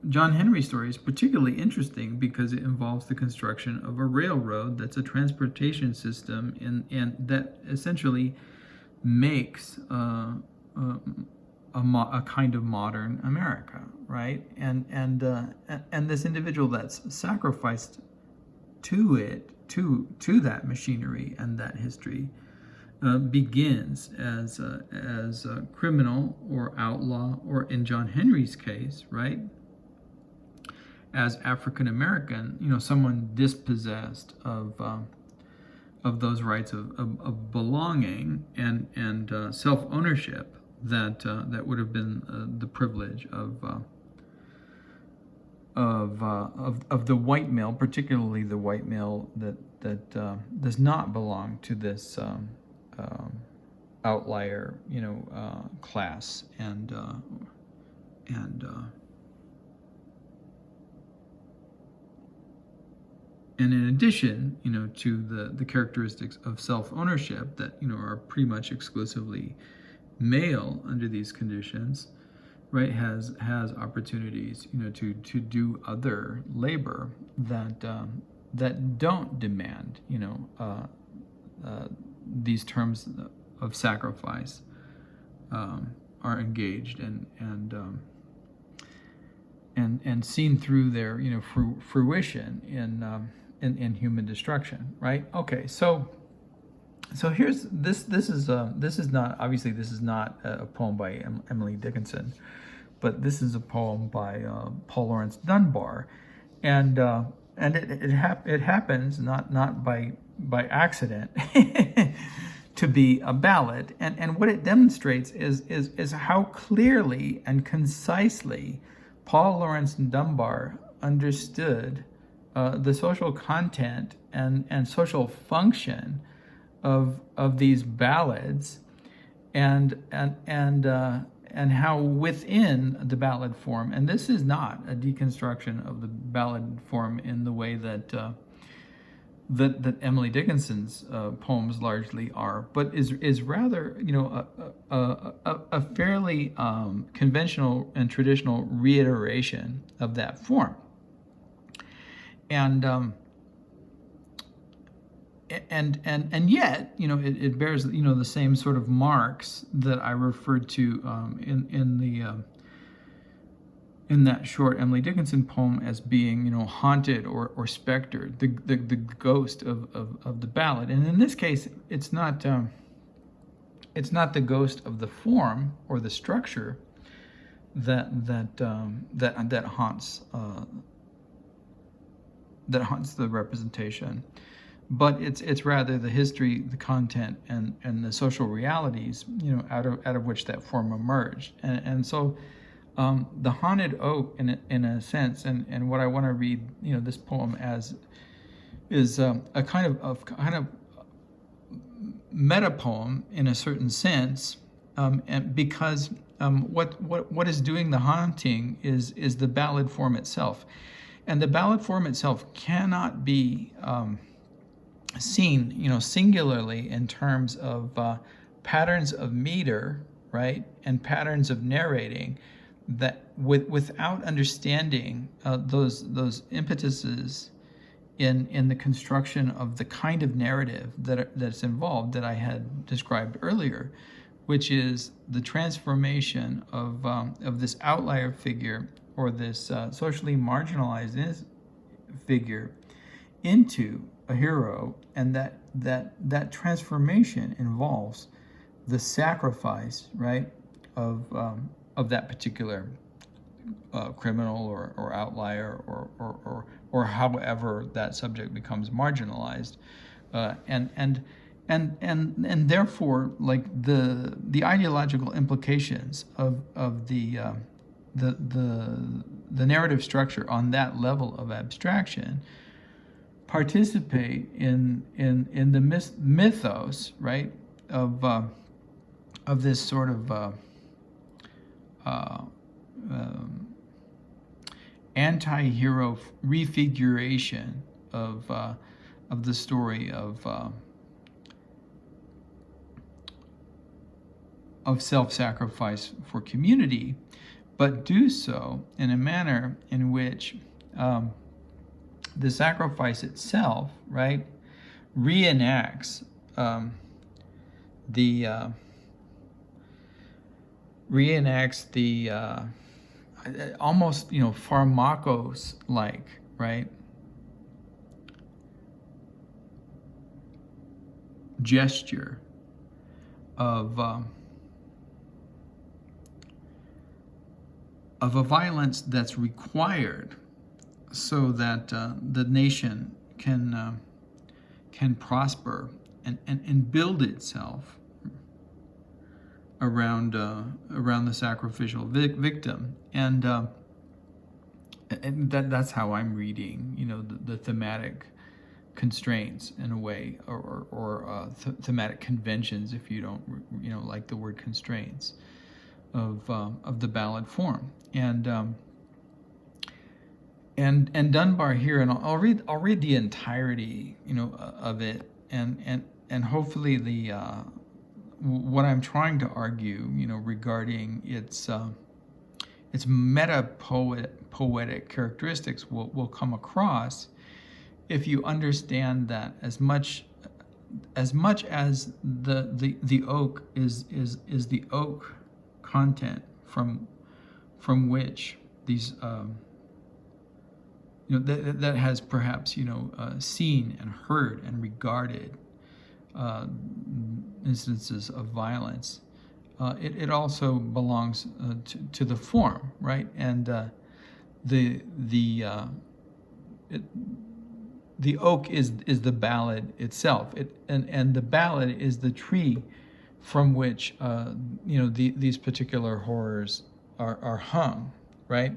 John Henry's story is particularly interesting because it involves the construction of a railroad that's a transportation system and that essentially makes a kind of modern America, right? And this individual that's sacrificed to that machinery and that history begins as a criminal or outlaw, or in John Henry's case, right, as African American, someone dispossessed of those rights of belonging and self-ownership that would have been the privilege of the white male, particularly the white male that does not belong to this outlier, class and in addition, to the characteristics of self-ownership that, are pretty much exclusively male under these conditions, right, has opportunities, to do other labor that don't demand, these terms of sacrifice are engaged and seen through their, fruition in human destruction, right? Okay, so here's this. This is not, obviously this is not a poem by Emily Dickinson, but this is a poem by Paul Laurence Dunbar, and it happens not by accident to be a ballad, and what it demonstrates is how clearly and concisely Paul Laurence Dunbar understood the social content and social function of these ballads, and how within the ballad form, and this is not a deconstruction of the ballad form in the way that Emily Dickinson's poems largely are, but is rather a fairly conventional and traditional reiteration of that form. And yet, it bears, the same sort of marks that I referred to in that short Emily Dickinson poem as being, haunted or spectered, the ghost of the ballad. And in this case, it's not the ghost of the form or the structure that haunts the representation, but it's rather the history, the content, and the social realities, out of which that form emerged. And so the haunted oak, in a sense, and what I want to read, this poem as, is a kind of meta poem in a certain sense, and because what is doing the haunting is the ballad form itself, and the ballad form itself cannot be seen, singularly in terms of patterns of meter, right, and patterns of narrating, that without understanding those impetuses in the construction of the kind of narrative that's involved, that I had described earlier, which is the transformation of this outlier figure, or this socially marginalized figure, into a hero, and that transformation involves the sacrifice, right, of that particular criminal or outlier or however that subject becomes marginalized, and therefore, like the ideological implications of the narrative structure on that level of abstraction participate in the mythos, right, of this sort of anti-hero refiguration of the story of self-sacrifice for community, but do so in a manner in which the sacrifice itself, right, reenacts the almost, pharmakos-like, right, gesture of a violence that's required so that the nation can prosper and build itself around the sacrificial victim, and that's how I'm reading, the thematic constraints in a way, or thematic conventions, if you don't, like the word constraints of the ballad form, and Dunbar here, and I'll read the entirety, of it, and hopefully the what I'm trying to argue, regarding its meta-poetic characteristics will come across if you understand that as much as the oak is the oak content from which these that has perhaps seen and heard and regarded instances of violence, it also belongs to the form, right? And the oak is the ballad itself. And the ballad is the tree from which these particular horrors are hung, right?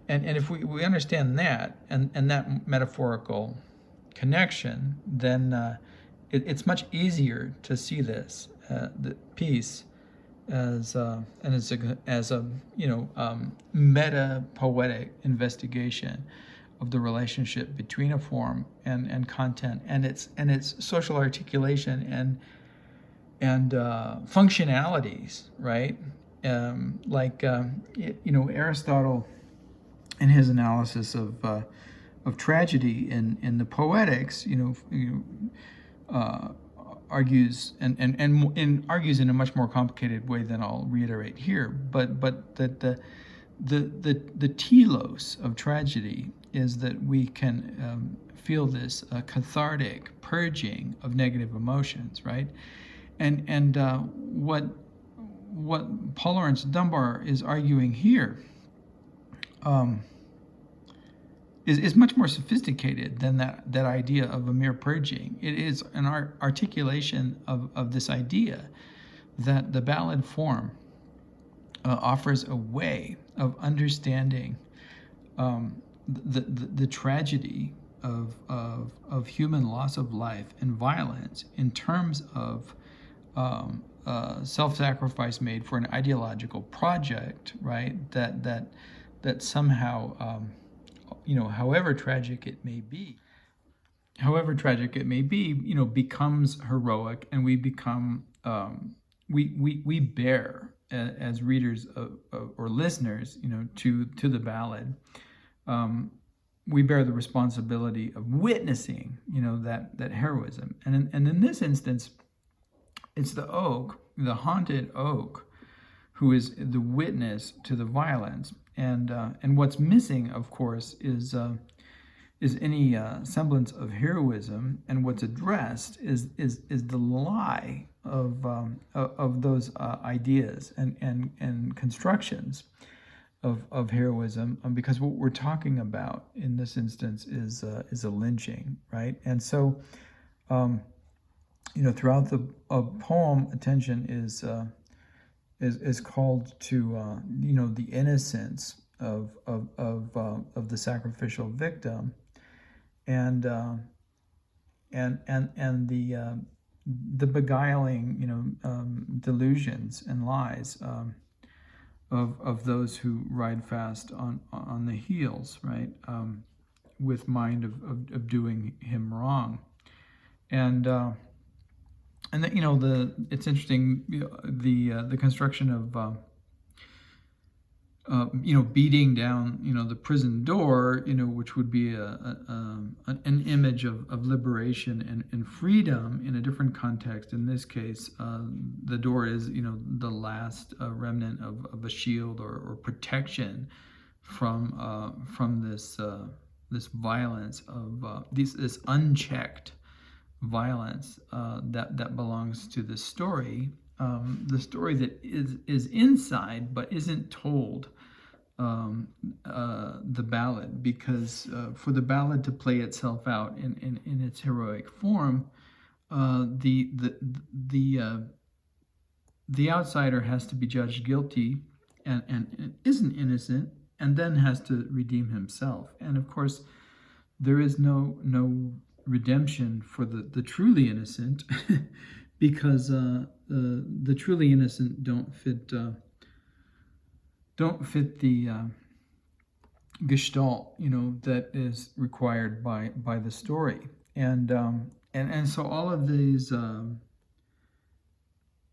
And if we understand that and that metaphorical connection, then it's much easier to see this the piece as a meta-poetic investigation of the relationship between a form and content, and its social articulation and functionalities, right? Aristotle, in his analysis of tragedy in the Poetics, argues and argues in a much more complicated way than I'll reiterate here, but that the telos of tragedy is that we can feel this cathartic purging of negative emotions, right? And what Paul Laurence Dunbar is arguing here is much more sophisticated than that idea of a mere purging. It is an articulation of this idea that the ballad form offers a way of understanding the tragedy of human loss of life and violence in terms of self-sacrifice made for an ideological project, right? That somehow, however tragic it may be, becomes heroic, and we become we bear as readers or listeners, to the ballad. We bear the responsibility of witnessing, that heroism, and in this instance, it's the oak, the haunted oak, who is the witness to the violence, and what's missing, of course, is any semblance of heroism, and what's addressed is the lie of those ideas and constructions of heroism, because what we're talking about in this instance is a lynching, right? And so, throughout the poem, attention is called to the innocence of the sacrificial victim, and and the beguiling, delusions and lies of those who ride fast on the heels, right? With mind of doing him wrong, and that, it's interesting, the construction of beating down, the prison door, which would be an image of liberation and freedom in a different context. In this case, the door is, the last remnant of a shield or protection from this violence of this unchecked violence that belongs to this story. The story that is inside but isn't told the ballad, because for the ballad to play itself out in its heroic form, the outsider has to be judged guilty and isn't innocent, and then has to redeem himself. And of course, there is no redemption for the truly innocent, because the truly innocent don't fit the gestalt, that is required by the story. And so all of these,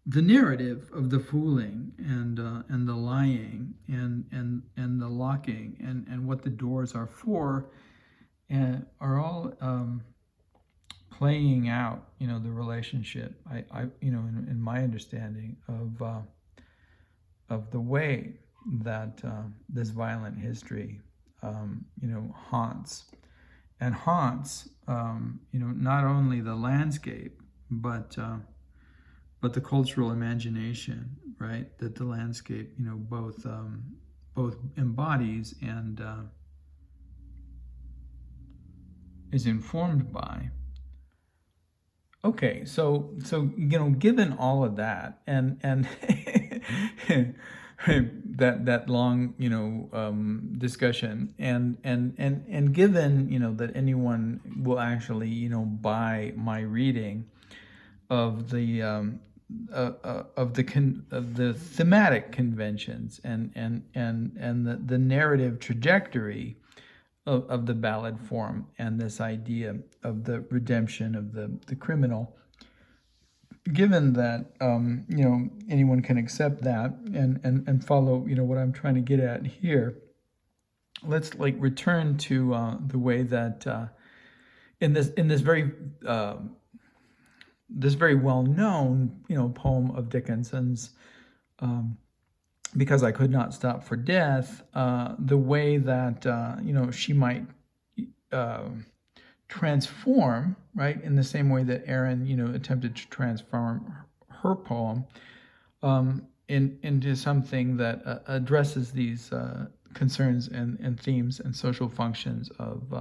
the narrative of the fooling and the lying and the locking and what the doors are for, are all playing out, the relationship, in my understanding of the way that this violent history, haunts not only the landscape, but the cultural imagination, right? That the landscape, both embodies and is informed by. Okay, so given all of that, and that long discussion, and given that anyone will actually buy my reading of the thematic conventions and the narrative trajectory of the ballad form, and this idea of the redemption of the criminal, given that anyone can accept that and follow what I'm trying to get at here, let's return to the way that in this very well-known poem of Dickinson's, Because I Could Not Stop for Death, the way that she might transform, right, in the same way that Erin attempted to transform her poem into something that addresses these concerns and themes and social functions of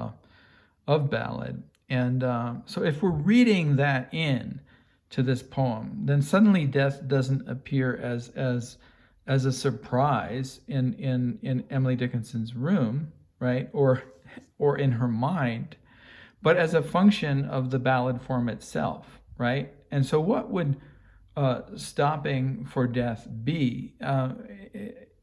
ballad. And so if we're reading that in to this poem, then suddenly death doesn't appear as a surprise in Emily Dickinson's room, right, or in her mind, but as a function of the ballad form itself, right? And so what would stopping for death be?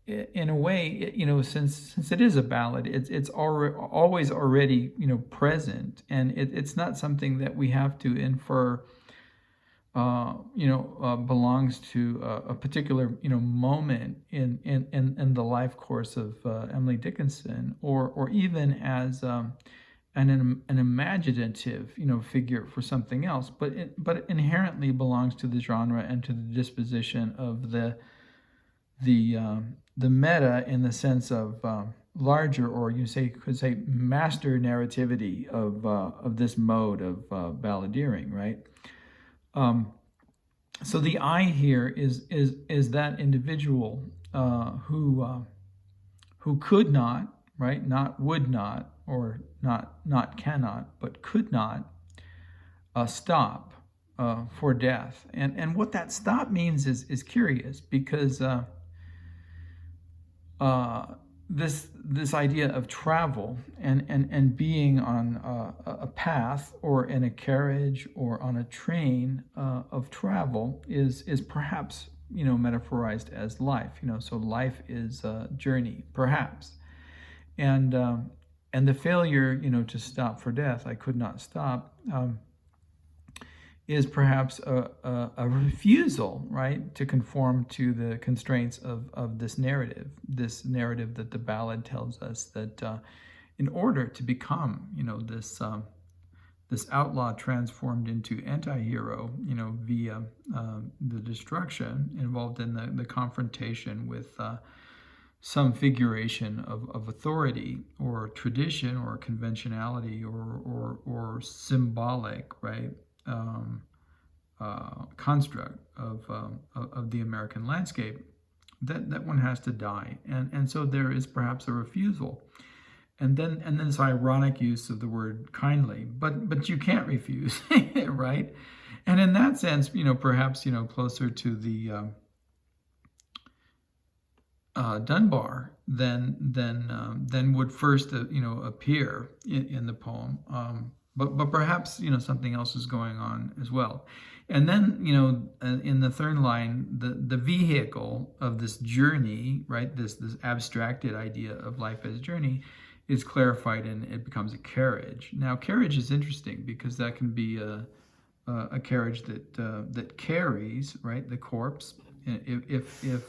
In a way, since it is a ballad, it's always already present, and it's not something that we have to infer belongs to a particular moment in the life course of Emily Dickinson, or even as an imaginative figure for something else, but it inherently belongs to the genre and to the disposition of the meta, in the sense of larger, or could say master narrativity of this mode of balladeering, right? So the I here is that individual who could not, right, not would not, or not cannot, but could not stop for death. And what that stop means is curious, because this idea of travel and being on a path or in a carriage or on a train of travel is perhaps, metaphorized as life. So life is a journey, perhaps, and the failure, to stop for death. I could not stop. Is perhaps a refusal, right, to conform to the constraints of this narrative that the ballad tells us that in order to become, this outlaw transformed into anti-hero, via the destruction involved in the confrontation with some figuration of authority or tradition or conventionality or symbolic, right, construct of the American landscape, that one has to die, and so there is perhaps a refusal, and then this ironic use of the word kindly, but you can't refuse, right? And in that sense, perhaps closer to the Dunbar than would first appear in the poem. But perhaps something else is going on as well. And then in the third line, the vehicle of this journey, right? This abstracted idea of life as journey is clarified, and it becomes a carriage. Now, carriage is interesting because that can be a carriage that carries, right, the corpse, if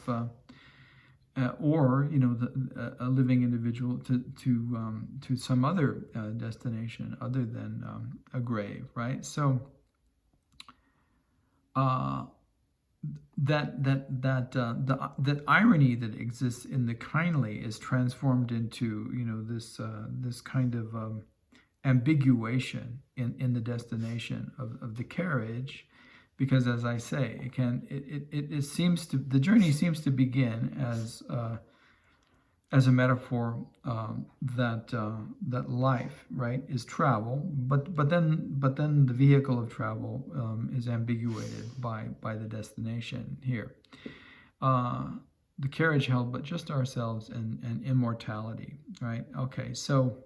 or a living individual to some other destination other than a grave, right? So that irony that exists in the kindly is transformed into this kind of ambiguation in the destination of the carriage. Because, as I say, it seems to, the journey seems to begin as a metaphor that life, right, is travel, but then the vehicle of travel is ambiguated by the destination here. The carriage held but just ourselves and immortality, right? Okay, so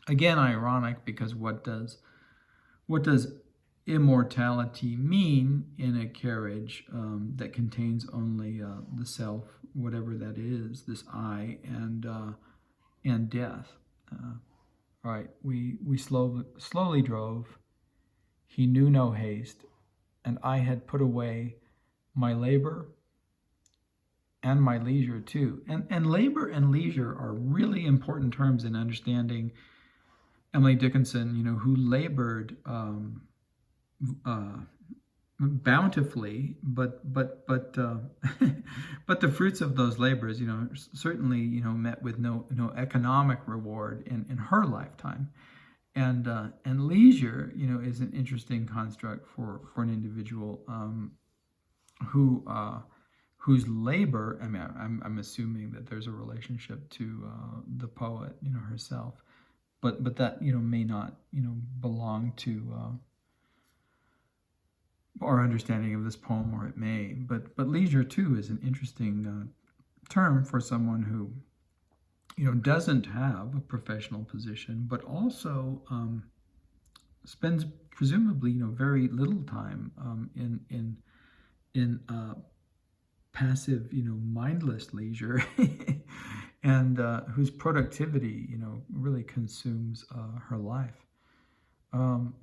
again, ironic, because what does immortality mean in a carriage that contains only the self, whatever that is, this I, and death? All right, we slowly drove. He knew no haste, and I had put away my labor and my leisure too. And labor and leisure are really important terms in understanding Emily Dickinson, who labored bountifully, but but the fruits of those labors, certainly, met with no economic reward in her lifetime, and leisure, is an interesting construct for an individual whose labor. I mean, I'm assuming that there's a relationship to the poet, herself, but that may not belong to our understanding of this poem, or it may. But leisure too is an interesting term for someone who doesn't have a professional position, but also spends presumably very little time in passive mindless leisure, and whose productivity really consumes her life.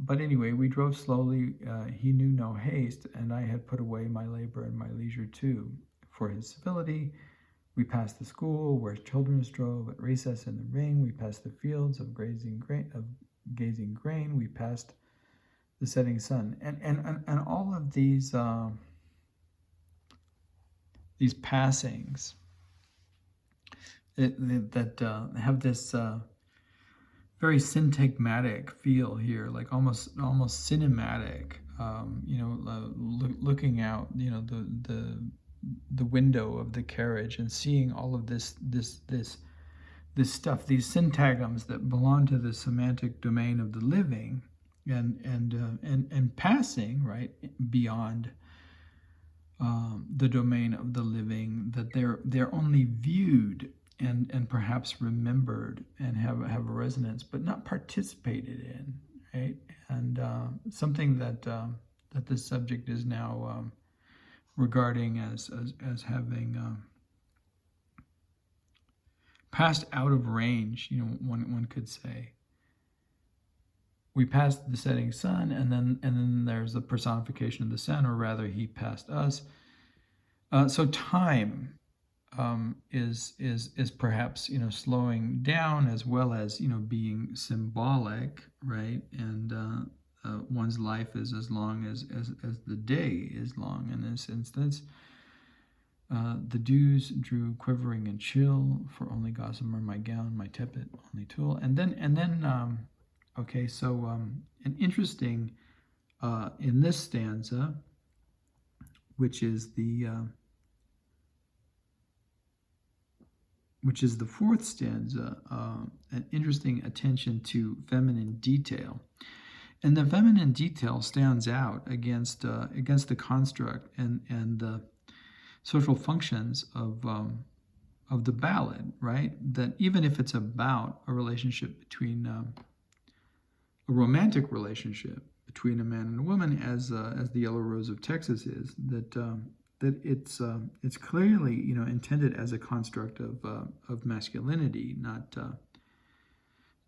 But anyway, we drove slowly. He knew no haste, and I had put away my labor and my leisure too. For his civility, we passed the school where children strove at recess in the ring. We passed the fields of gazing grain. We passed the setting sun, and all of these passings that have this very syntagmatic feel here, like almost cinematic. Looking out, the window of the carriage and seeing all of this stuff, these syntagms that belong to the semantic domain of the living, and passing right beyond the domain of the living, that they're only viewed and perhaps remembered and have a resonance, but not participated in, right? And something that that this subject is now regarding as having passed out of range. You know, one could say. We passed the setting sun, and then there's the personification of the sun, or rather, he passed us. So time is perhaps slowing down, as well as being symbolic, right? And one's life is as long as the day is long. In this instance, the dews drew quivering and chill, for only gossamer my gown, my tippet only tulle. And then okay, so an interesting in this stanza, which is the fourth stanza, an interesting attention to feminine detail. And the feminine detail stands out against the construct and the social functions of the ballad, right? That even if it's about a relationship between a romantic relationship between a man and a woman, as the Yellow Rose of Texas is, that it's clearly intended as a construct of masculinity, not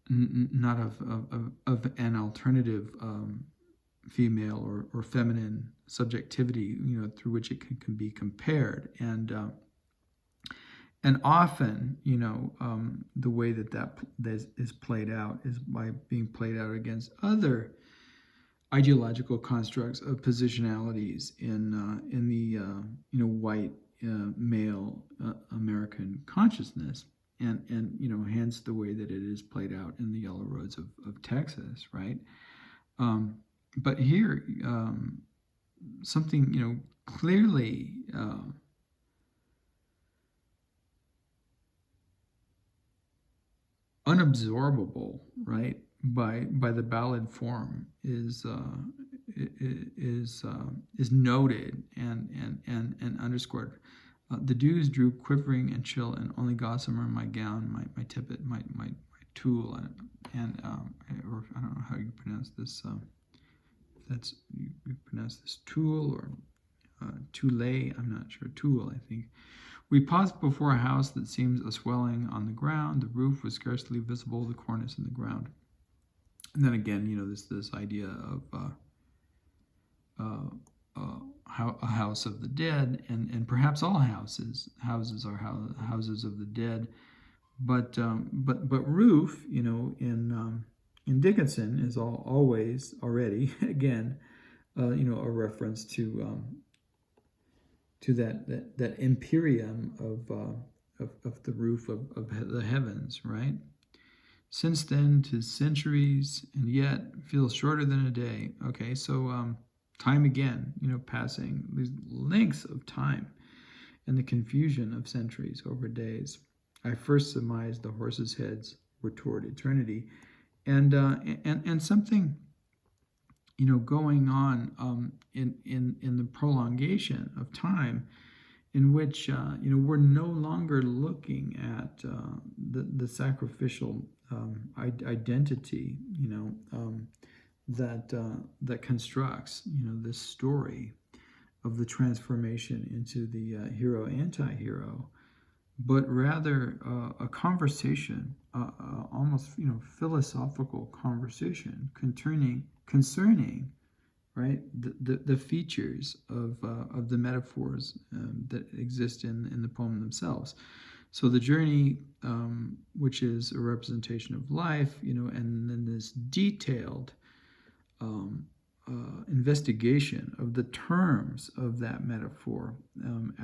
of an alternative female or feminine subjectivity, through which it can be compared. And often, the way that is played out is by being played out against other ideological constructs of positionalities in the white male American consciousness, and hence the way that it is played out in the Yellow Rose of Texas, right? But here, something clearly unabsorbable, right, by the ballad form is noted and underscored. The dews drew quivering and chill, and only gossamer my gown, my tippet, my tulle, and or I don't know how you pronounce this. That's you pronounce this tulle or tulle. I'm not sure. Tulle, I think. We paused before a house that seems a swelling on the ground. The roof was scarcely visible, the cornice in the ground. And then again, this idea of a house of the dead, and perhaps all houses are houses of the dead. But roof, in Dickinson is always already again, a reference to that imperium of the roof of the heavens, right? Since then, 'tis centuries, and yet feels shorter than a day. Okay, so time again, passing these lengths of time, and the confusion of centuries over days. I first surmised the horses' heads were toward eternity, and something, going on in the prolongation of time, in which we're no longer looking at the sacrificial identity, that constructs this story of the transformation into the hero anti-hero, but rather a conversation, almost philosophical conversation concerning right the features of the metaphors that exist in the poem themselves. So the journey, which is a representation of life, and then this detailed investigation of the terms of that metaphor,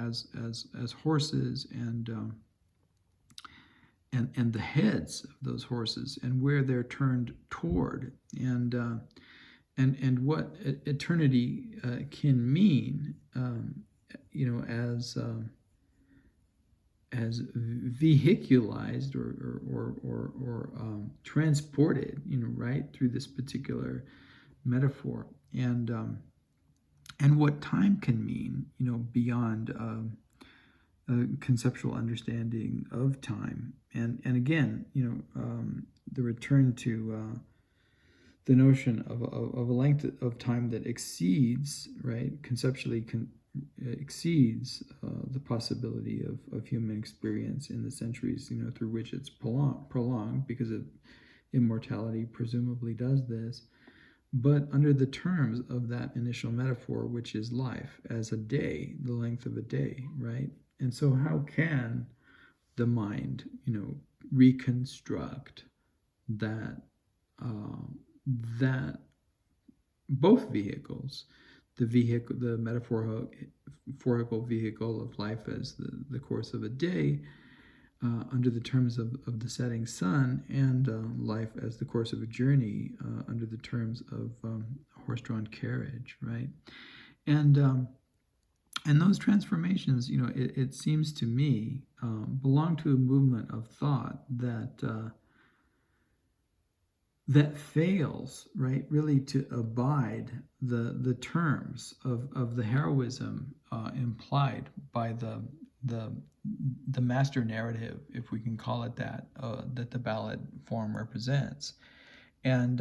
as horses and the heads of those horses, and where they're turned toward, and what eternity can mean, as vehiculized or transported, right, through this particular metaphor, and what time can mean, beyond conceptual understanding of time. And again, the return to the notion of a length of time that exceeds, right, conceptually exceeds the possibility of human experience in the centuries, through which it's prolonged, because immortality presumably does this, but under the terms of that initial metaphor, which is life as a day, the length of a day, right? And so how can the mind, reconstruct that that both vehicles, the metaphorical vehicle of life as the course of a day, under the terms of the setting sun, and life as the course of a journey, under the terms of a horse-drawn carriage, right? And those transformations, it seems to me, belong to a movement of thought that fails, right, really to abide the terms of the heroism implied by the master narrative, if we can call it that, that the ballad form represents. And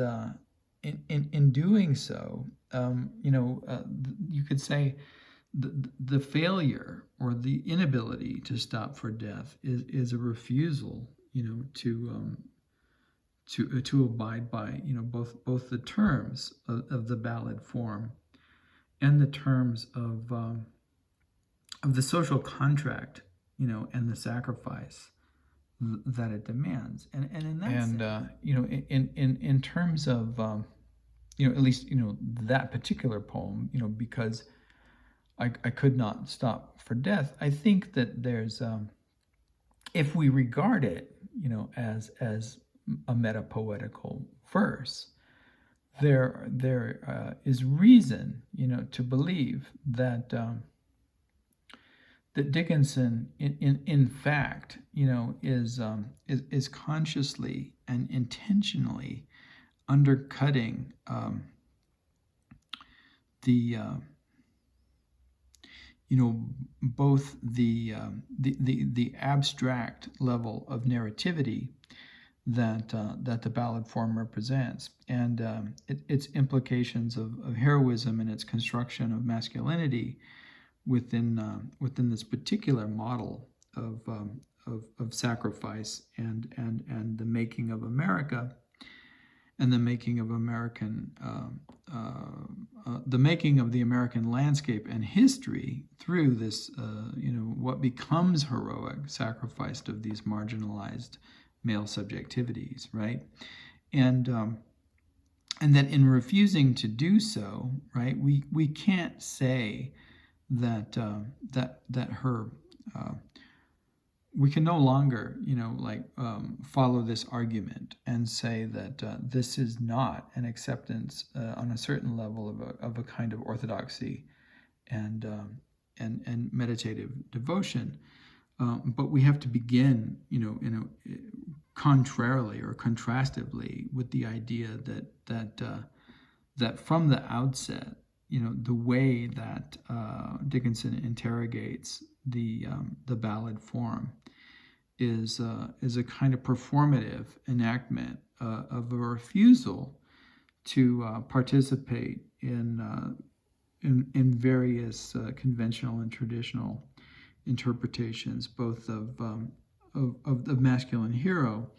in doing so, you could say the failure or the inability to stop for death is a refusal, to abide by, both the terms of the ballad form and the terms of the social contract, and the sacrifice that it demands. And in that sense, in terms of at least that particular poem, because I could not stop for death, I think that there's if we regard it as a metapoetical verse, there is reason to believe that that Dickinson in fact is consciously and intentionally undercutting the both the abstract level of narrativity that the ballad form represents, and its implications of heroism and its construction of masculinity within this particular model of sacrifice and the making of America, and the making of the making of the American landscape and history through this what becomes heroic, sacrificed of these marginalized male subjectivities, right? And that in refusing to do so, right, we can't say that her we can no longer follow this argument and say that this is not an acceptance on a certain level of a kind of orthodoxy and meditative devotion. But we have to begin, contrarily or contrastively with the idea that from the outset, the way that Dickinson interrogates the ballad form is a kind of performative enactment of a refusal to participate in various conventional and traditional interpretations, both of the masculine hero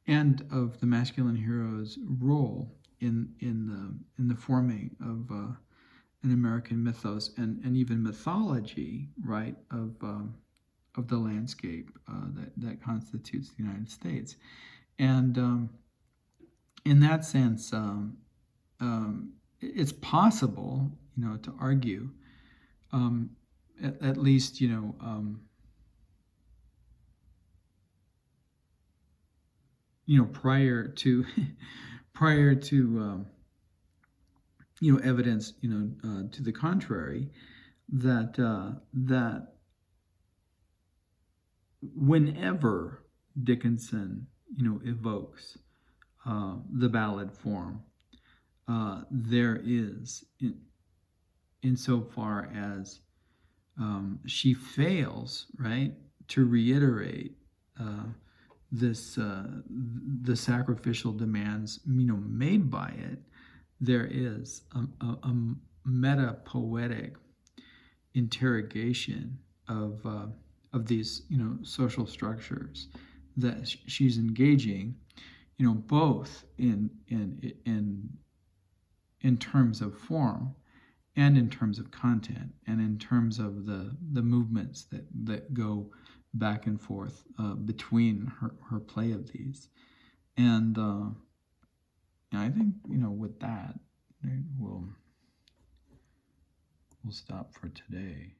and of the masculine hero's role in the forming of an American mythos and even mythology, right, of the landscape that constitutes the United States. And in that sense, it's possible, to argue, at least, prior to evidence, to the contrary, that whenever Dickinson, evokes the ballad form, there is, insofar as she fails, right, to reiterate the sacrificial demands, made by it. There is a meta-poetic interrogation of these, social structures that she's engaging, both in terms of form and in terms of content and in terms of the movements that go back and forth between her play of these. And I think, with that, we'll stop for today.